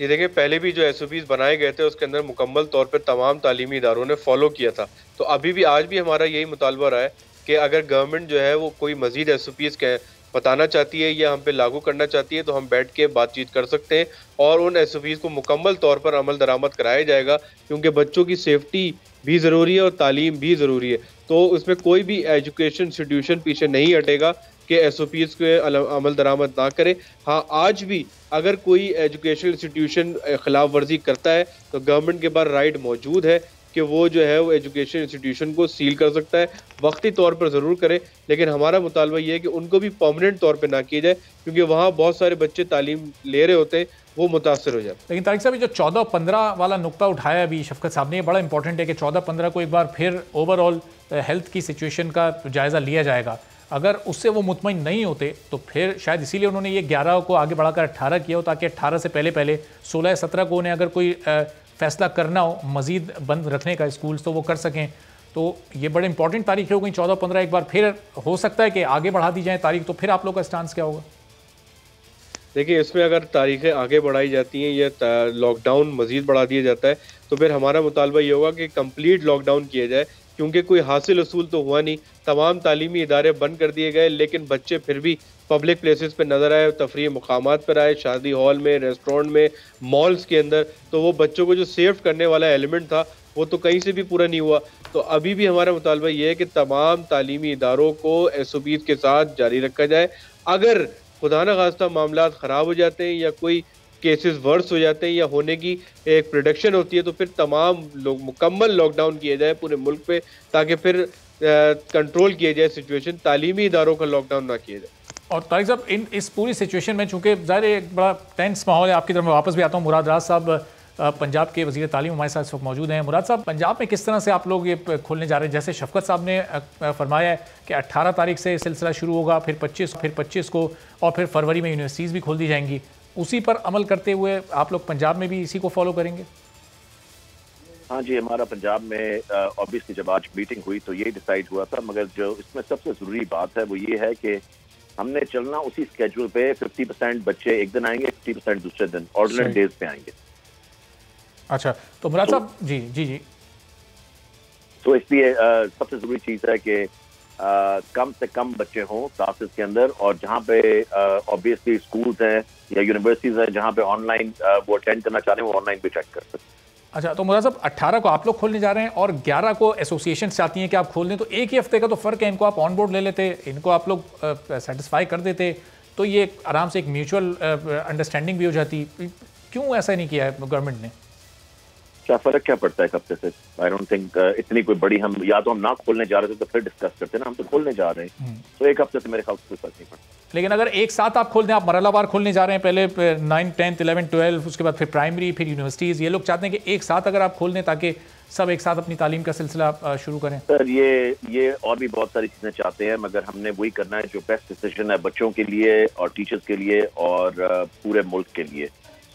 ये देखिए, पहले भी जो SOPs बनाए गए थे उसके अंदर मुकम्मल तौर पर तमाम तालीमी इदारों ने फॉलो किया था। तो अभी भी आज भी हमारा यही मुतालबा रहा है कि अगर गवर्नमेंट जो है वो कोई मजीद SOPs बताना चाहती है या हम पे लागू करना चाहती है तो हम बैठ के बातचीत कर सकते हैं और उन SOPs को मुकम्मल तौर पर अमल दरामद कराया जाएगा, क्योंकि बच्चों की सेफ्टी भी ज़रूरी है और तालीम भी ज़रूरी है। तो उसमें कोई भी एजुकेशन इंस्टीट्यूशन पीछे नहीं हटेगा कि SOPs के अमल दरामद ना करे। हाँ, आज भी अगर कोई एजुकेशन इंस्टीट्यूशन खिलाफ वर्जी करता है तो गवर्नमेंट के पास राइट मौजूद है कि वो जो है वो एजुकेशन इंस्टीट्यूशन को सील कर सकता है। वक्ती तौर पर ज़रूर करे, लेकिन हमारा मुतालबा ये है कि उनको भी परमानेंट तौर पर ना किया जाए, क्योंकि वहाँ बहुत सारे बच्चे तालीम ले रहे होते हैं, वो मुतासर हो जाते हैं। लेकिन तारिक साहब, जो 14-15 वाला नुक्ता उठाया अभी शफकत साहब ने, ये बड़ा इंपॉर्टेंट है कि 14-15 को एक बार फिर ओवरऑल हेल्थ की सिचुएशन का जायज़ा लिया जाएगा। अगर उससे वो मुतमईन नहीं होते तो फिर शायद इसीलिए उन्होंने ये 11 को आगे बढ़ाकर 18 किया हो, ताकि 18 से पहले 16-17 को उन्हें अगर कोई फैसला करना हो मज़ीद बंद रखने का स्कूल्स, तो वो कर सकें। तो ये बड़े इंपॉर्टेंट तारीख हो गई 14-15, एक बार फिर हो सकता है कि आगे बढ़ा दी जाए तारीख, तो फिर आप लोग का स्टांस क्या होगा? देखिए, इसमें अगर तारीखें आगे बढ़ाई जाती हैं या लॉकडाउन मज़ीद बढ़ा दिया जाता है, तो फिर हमारा मुतालबा ये होगा कि कंप्लीट लॉकडाउन किया जाए, क्योंकि कोई हासिल असूल तो हुआ नहीं। तमाम तालीमी इदारे बंद कर दिए गए, लेकिन बच्चे फिर भी पब्लिक प्लेसेस पे नज़र आए, तफरीह मुकामात पर आए, शादी हॉल में, रेस्टोरेंट में, मॉल्स के अंदर। तो वो बच्चों को जो सेफ करने वाला एलिमेंट था वो तो कहीं से भी पूरा नहीं हुआ। तो अभी भी हमारा मुतालबा ये है कि तमाम तालीमी इदारों को SOPs के साथ जारी रखा जाए। अगर खुदा न खास्ता मामलात ख़राब हो जाते हैं या कोई केसेस वर्स हो जाते हैं या होने की एक प्रोडक्शन होती है, तो फिर तमाम लोग मुकम्मल लॉकडाउन किया जाए पूरे मुल्क पे, ताकि फिर कंट्रोल किया जाए सिचुएशन, तालीमी इदारों का लॉकडाउन ना किया जाए। और तारिक साहब, इस पूरी सिचुएशन में चूँकि ज़ाहिर एक बड़ा टेंस माहौल है, आपकी तरफ मैं वापस भी आता हूँ। मुराद राज साहब पंजाब के वज़ीर तालीम हमारे साथ इस वक्त मौजूद हैं। मुराद साहब, पंजाब में किस तरह से आप लोग ये खोलने जा रहे हैं? जैसे शफकत साहब ने फरमाया है कि 18 तारीख से सिलसिला शुरू होगा, फिर 25 को, और फिर फरवरी में यूनिवर्सिटीज़ भी खोल दी जाएंगी। उसी पर अमल करते हुए आप लोग पंजाब में भी इसी को फॉलो करेंगे? हाँ जी, हमारा पंजाब में ऑब्वियसली जब आज मीटिंग हुई तो ये डिसाइड हुआ था, मगर जो इसमें सबसे ज़रूरी बात है वो ये है कि हमने चलना उसी स्केड्यूल पे। 50% बच्चे एक दिन आएंगे, 50% दूसरे दिन, ऑर्डिनरी डेज पे आएंगे। अच्छा, तो मुराद साहब जी। तो इसलिए सबसे ज़रूरी चीज़ है कि कम से कम बच्चे हों क्लासेस के अंदर, और जहाँ पे ऑब्वियसली स्कूल्स हैं या यूनिवर्सिटीज़ हैं जहाँ पे ऑनलाइन वो अटेंड करना चाह रहे हैं वो ऑनलाइन भी अटेंड कर सकते हैं। अच्छा, तो मुराद साहब 18 को आप लोग खोलने जा रहे हैं और 11 को एसोसिएशन चाहती हैं कि आप खोल दें, तो एक ही हफ्ते का तो फ़र्क है। इनको आप ऑन बोर्ड ले लेते, इनको आप लोग सेटिस्फाई कर देते, तो ये आराम से एक म्यूचुअल अंडरस्टैंडिंग भी हो जाती। क्यों ऐसा नहीं किया है गवर्नमेंट ने? क्या फ़र्क क्या पड़ता है हफ्ते से? आई डोंट थिंक इतनी कोई बड़ी, हम या तो हम ना खोलने जा रहे थे तो फिर डिस्कस करते ना, हम तो खोलने जा रहे हैं, तो एक हफ्ते से मेरे ख्याल से कोई फर्क नहीं पड़ता। लेकिन अगर एक साथ आप खोल दें, आप मरहलावार खोलने जा रहे हैं, पहले 9, 10, 11, 12, उसके बाद फिर प्राइमरी, फिर यूनिवर्सिटीज़, ये लोग चाहते हैं कि एक साथ अगर आप खोल दें ताकि सब एक साथ अपनी तालीम का सिलसिला शुरू करें। सर ये और भी बहुत सारी चीज़ें चाहते हैं, मगर हमने वही करना है जो बेस्ट डिसीजन है बच्चों के लिए और टीचर्स के लिए और पूरे मुल्क के लिए।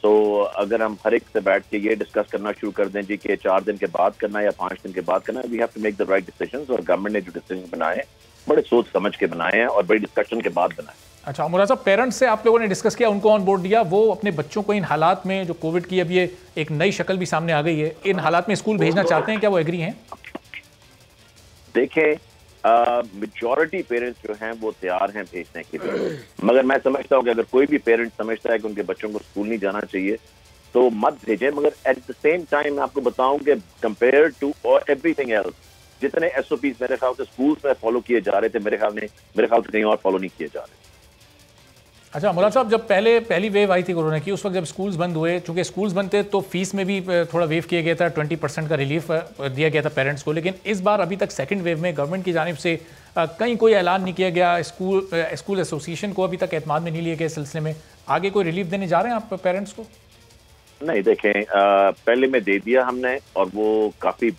तो अगर हम हर एक से बैठ के ये डिस्कस करना शुरू कर दें जी कि 4 दिन के बाद करना है या 5 दिन के बाद करना है, we have to make the right decisions. और गवर्नमेंट ने जो डिसीजन बनाए हैं बड़े सोच समझ के बनाए हैं और बड़ी डिस्कशन के बाद बनाए। अच्छा, मुराद साहब, पेरेंट्स से आप लोगों ने डिस्कस किया, उनको ऑन बोर्ड दिया, वो अपने बच्चों को इन हालात में जो कोविड की अब ये एक नई शक्ल भी सामने आ गई है, इन हालात में स्कूल भेजना चाहते हैं, क्या वो एग्री हैं? देखें, मेजॉरिटी पेरेंट्स जो हैं वो तैयार हैं भेजने के लिए, मगर मैं समझता हूँ कि अगर कोई भी पेरेंट समझता है कि उनके बच्चों को स्कूल नहीं जाना चाहिए तो मत भेजें। मगर एट द सेम टाइम मैं आपको बताऊं कि कंपेयर टू एवरीथिंग एल्स, जितने SOPs मेरे ख्याल से स्कूल्स में फॉलो किए जा रहे थे, मेरे ख्याल से कहीं और फॉलो नहीं किए जा रहे। अच्छा मुराद साहब, जब पहली वेव आई थी कोरोना की, उस वक्त जब स्कूल्स बंद हुए, चूंकि स्कूल्स बंद थे तो फीस में भी थोड़ा वेव किया गया था, 20% का रिलीफ दिया गया था पेरेंट्स को। लेकिन इस बार अभी तक सेकंड वेव में गवर्नमेंट की जानिब से कहीं कोई ऐलान नहीं किया गया, स्कूल एसोसिएशन को अभी तक एतमाद में नहीं लिया गया। इस सिलसिले में आगे कोई रिलीफ देने जा रहे हैं आप पेरेंट्स को? नहीं, देखें, पहले में दे दिया हमने और वो काफ़ी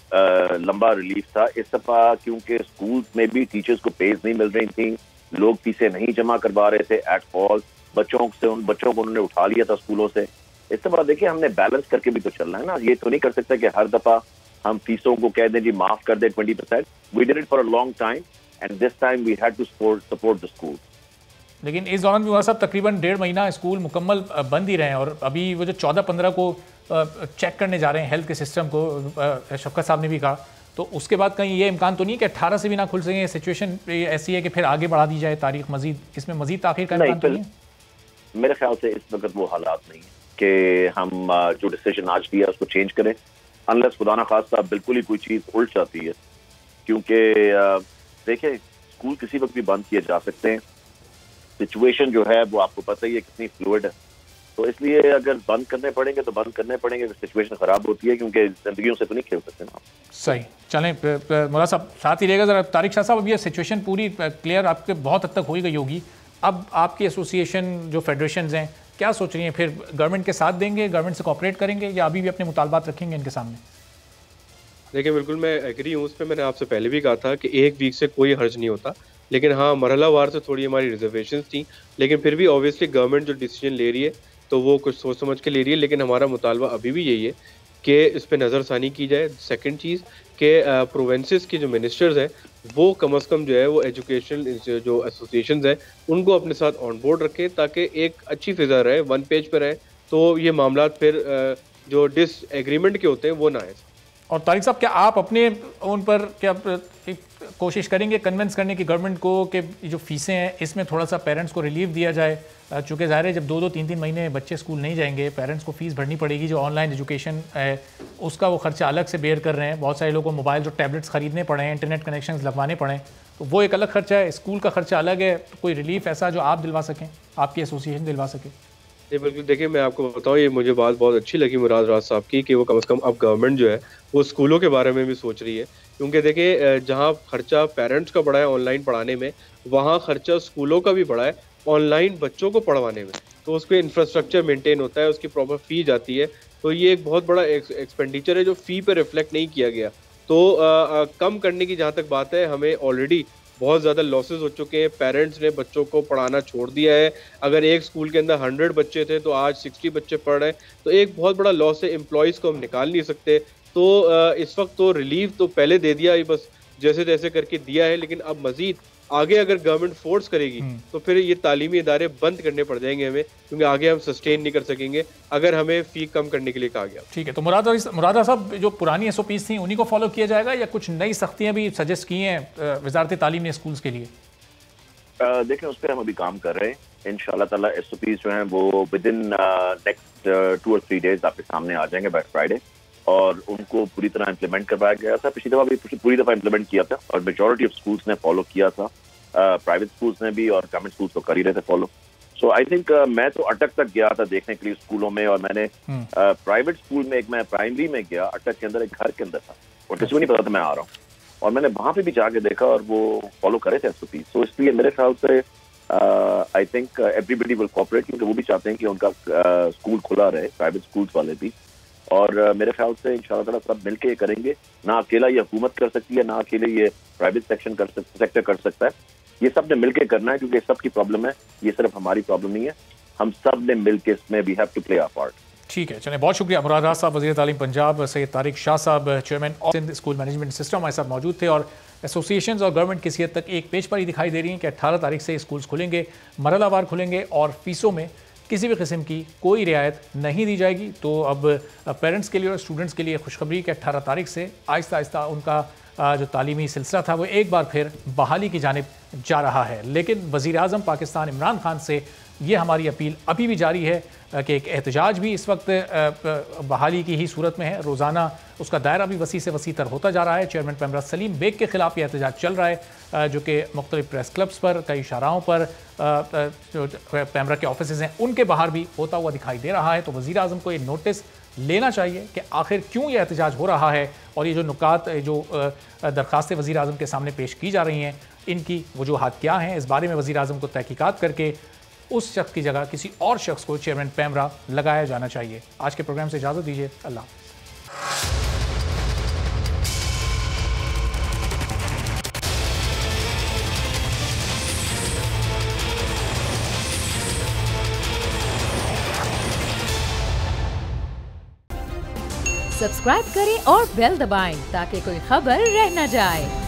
लंबा रिलीफ था। इस दफ़ा क्योंकि स्कूल्स में भी टीचर्स को पेज नहीं मिल रही थी, लोग फीसें नहीं जमा करवा रहे थे एट ऑल, बच्चों को उन्होंने उठा लिया था स्कूलों से। इस दफ़ा देखिए हमने बैलेंस करके भी तो चलना है ना, ये तो नहीं कर सकता कि हर दफ़ा हम फीसों को कह दें जी माफ़ कर दें 20%। We did it for a long time and this time we had to support the school. लेकिन इस दौरान भी वहाँ सब तकरीबन 1.5 महीना स्कूल मुकम्मल बंद ही रहे हैं, और अभी वो जो 14-15 को चेक करने जा रहे हैं हेल्थ के सिस्टम को, शफकत साहब ने भी कहा, तो उसके बाद कहीं ये इम्कान तो नहीं कि 18 से भी ना खुल सकें? सिचुएशन ऐसी है कि फिर आगे बढ़ा दी जाए तारीख मजीद, इसमें मजीद ताख़ीर का इम्कान तो नहीं है? मेरे ख्याल से इस वक्त वो हालात नहीं है कि हम जो डिसीजन आज लिया उसको चेंज करें। अनलेस खुदा ना खास्ता बिल्कुल ही कोई चीज़ उल्ट जाती है, क्योंकि देखें स्कूल किसी वक्त भी बंद किए जा सकते हैं। सिचुएशन जो है वो आपको पता ही है कितनी फ्लूइड है, तो इसलिए अगर बंद करने पड़ेंगे तो बंद करने पड़ेंगे। सिचुएशन खराब होती है क्योंकि जिंदगियों से तो नहीं खेल सकते ना। सही, चलें मुराद साहब साथ ही रहेगा। ज़रा तारिक शाह साहब, अब ये सिचुएशन पूरी क्लियर आपके बहुत हद तक हो ही गई होगी। अब आपकी एसोसिएशन जो फेडरेशंस हैं क्या सोच रही हैं? फिर गवर्नमेंट के साथ देंगे, गवर्नमेंट से कोऑपरेट करेंगे या अभी भी अपने मुतालबात रखेंगे इनके सामने? देखिए बिल्कुल मैं एग्री हूँ उस पर। मैंने आपसे पहले भी कहा था कि एक वीक से कोई हर्ज नहीं होता, लेकिन हाँ मरहलावार से थोड़ी हमारी रिजर्वेशंस थी, लेकिन फिर भी ऑब्वियसली गवर्नमेंट जो डिसीजन ले रही है तो वो कुछ सोच समझ के ले रही है। लेकिन हमारा मुतालबा अभी भी यही है कि इस पर नज़रसानी की जाए। सेकंड चीज़ कि प्रोविंसेस के जो मिनिस्टर्स हैं वो कम से कम जो है वो एजुकेशनल जो एसोसिएशंस हैं उनको अपने साथ ऑन बोर्ड रखें, ताकि एक अच्छी फिजा रहे, वन पेज पर रहे, तो ये मामला फिर जो डिसएग्रीमेंट के होते हैं वो ना आए। और तारिक साहब, क्या आप अपने उन पर क्या कोशिश करेंगे कन्विंस करने की गवर्नमेंट को कि जो फीसें हैं इसमें थोड़ा सा पेरेंट्स को रिलीफ दिया जाए? चूँकि ज़ाहिर है जब 2-2, 3-3 महीने बच्चे स्कूल नहीं जाएंगे, पेरेंट्स को फ़ीस भरनी पड़ेगी। जो ऑनलाइन एजुकेशन है उसका वो खर्चा अलग से बेयर कर रहे हैं। बहुत सारे लोगों को मोबाइल जो टैबलेट्स ख़रीदने पड़े हैं, इंटरनेट कनेक्शन लगवाने पड़े, तो वो एक अलग खर्चा है। स्कूल का खर्चा अलग है। तो कोई रिलीफ ऐसा जो आप दिलवा सकें, आपकी एसोसिएशन दिलवा सके? जी बिल्कुल। देखिए मैं आपको बताऊँ, ये मुझे बात बहुत अच्छी लगी मुराद राज साहब की कि वो कम से कम अब गवर्नमेंट जो है वो स्कूलों के बारे में भी सोच रही है। क्योंकि देखिए जहाँ खर्चा पेरेंट्स का बढ़ा है ऑनलाइन पढ़ाने में, वहाँ खर्चा स्कूलों का भी बढ़ा है ऑनलाइन बच्चों को पढ़वाने में। तो उसके इंफ्रास्ट्रक्चर मेंटेन होता है, उसकी प्रॉपर फी जाती है, तो ये एक बहुत बड़ा एक्सपेंडिचर है जो फ़ी पे रिफ्लेक्ट नहीं किया गया। तो कम करने की जहाँ तक बात है, हमें ऑलरेडी बहुत ज़्यादा लॉसेस हो चुके हैं। पेरेंट्स ने बच्चों को पढ़ाना छोड़ दिया है। अगर एक स्कूल के अंदर 100 बच्चे थे तो आज 60 बच्चे पढ़ रहे हैं, तो एक बहुत बड़ा लॉस है। एम्प्लॉयज़ को हम निकाल नहीं सकते। तो इस वक्त तो रिलीफ तो पहले दे दिया ही, बस जैसे तैसे करके दिया है, लेकिन अब मजीद आगे अगर गवर्नमेंट फोर्स करेगी तो फिर ये तालीमी इदारे बंद करने पड़ जाएंगे हमें, क्योंकि आगे हम सस्टेन नहीं कर सकेंगे अगर हमें फ़ी कम करने के लिए कहा गया। ठीक है, तो मुरादा साहब, जो पुरानी SOPs थी उन्हीं को फॉलो किया जाएगा या कुछ नई सख्तियाँ भी सजेस्ट की हैं वजारत तालीम ने स्कूल्स के लिए? देखें उस पर हम अभी काम कर रहे हैं। इंशाल्लाह ताला SOPs जो हैं वो विद इन नेक्स्ट 2 और 3 डेज आपके सामने आ जाएंगे बाय फ्राइडे, और उनको पूरी तरह इम्प्लीमेंट करवाया गया था। पिछली दफ़ा भी पूरी दफ़ा इम्प्लीमेंट किया था और मेजॉरिटी ऑफ स्कूल्स ने फॉलो किया था। प्राइवेट स्कूल्स ने भी और गवर्नमेंट स्कूल्स तो कर ही रहे थे फॉलो। सो आई थिंक मैं तो अटक तक गया था देखने के लिए स्कूलों में, और मैंने प्राइवेट स्कूल में मैं प्राइमरी में गया, अटक के अंदर एक घर के अंदर था और किसी को नहीं पता था मैं आ रहा हूँ, और मैंने वहाँ पे भी जाके देखा और वो फॉलो करे थे SOPs। सो इसलिए मेरे ख्याल से I think everybody will cooperate, क्योंकि वो भी चाहते हैं कि उनका स्कूल खुला रहे, प्राइवेट स्कूल्स वाले भी। और मेरे ख्याल से इंशाल्लाह ताला सब मिलके करेंगे। ना अकेला ये हुकूमत कर सकती है, ना अकेले ये प्राइवेट सेक्टर कर सकता है। ये सब ने मिलके करना है, क्योंकि सब की प्रॉब्लम है, ये सिर्फ हमारी प्रॉब्लम नहीं है। हम सब ने मिलके इसमें we have to play our part. ठीक है, चलें, बहुत शुक्रिया। मुराद राज साहब, वज़ीर तालीम पंजाब, सैयद तारिक शाह साहब, chairman of school management system, हमारे साथ मौजूद थे। और एसोसिएशंस और गवर्नमेंट किसी हद तक एक पेज पर ही दिखाई दे रही हैं कि 18 तारीख से स्कूल्स खुलेंगे, मरहलावार खुलेंगे और फीसों में किसी भी किस्म की कोई रियायत नहीं दी जाएगी। तो अब पेरेंट्स के लिए और स्टूडेंट्स के लिए खुशखबरी कि 18 तारीख से आहिस्ता आहिस्ता उनका जो तालीमी सिलसिला था वो एक बार फिर बहाली की जानिब जा रहा है। लेकिन वज़ीर आज़म पाकिस्तान इमरान खान से ये हमारी अपील अभी भी जारी है कि एक एहतजाज भी इस वक्त बहाली की ही सूरत में है। रोज़ाना उसका दायरा भी वसी से वसी तर होता जा रहा है। चेयरमैन पैमरा सलीम बेग के ख़िलाफ़ ये एहतजाज चल रहा है, जो कि मुख्तलिफ प्रेस क्लब्स पर, कई शाराओं पर, जो पैमरा के ऑफिस हैं उनके बाहर भी होता हुआ दिखाई दे रहा है। तो वज़ीर आज़म को ये नोटिस लेना चाहिए कि आखिर क्यों ये एहतजाज हो रहा है, और ये जो नुकात जो दरख्वास्तें वज़ीर आज़म के सामने पेश की जा रही हैं इनकी वजूहात क्या हैं। इस बारे में वज़ीर आज़म को तहकीकात करके उस शख्स की जगह किसी और शख्स को चेयरमैन पैमरा लगाया जाना चाहिए। आज के प्रोग्राम से इजाज़त दीजिए। अल्लाह। सब्सक्राइब करें और बेल दबाएं ताकि कोई खबर रह न जाए।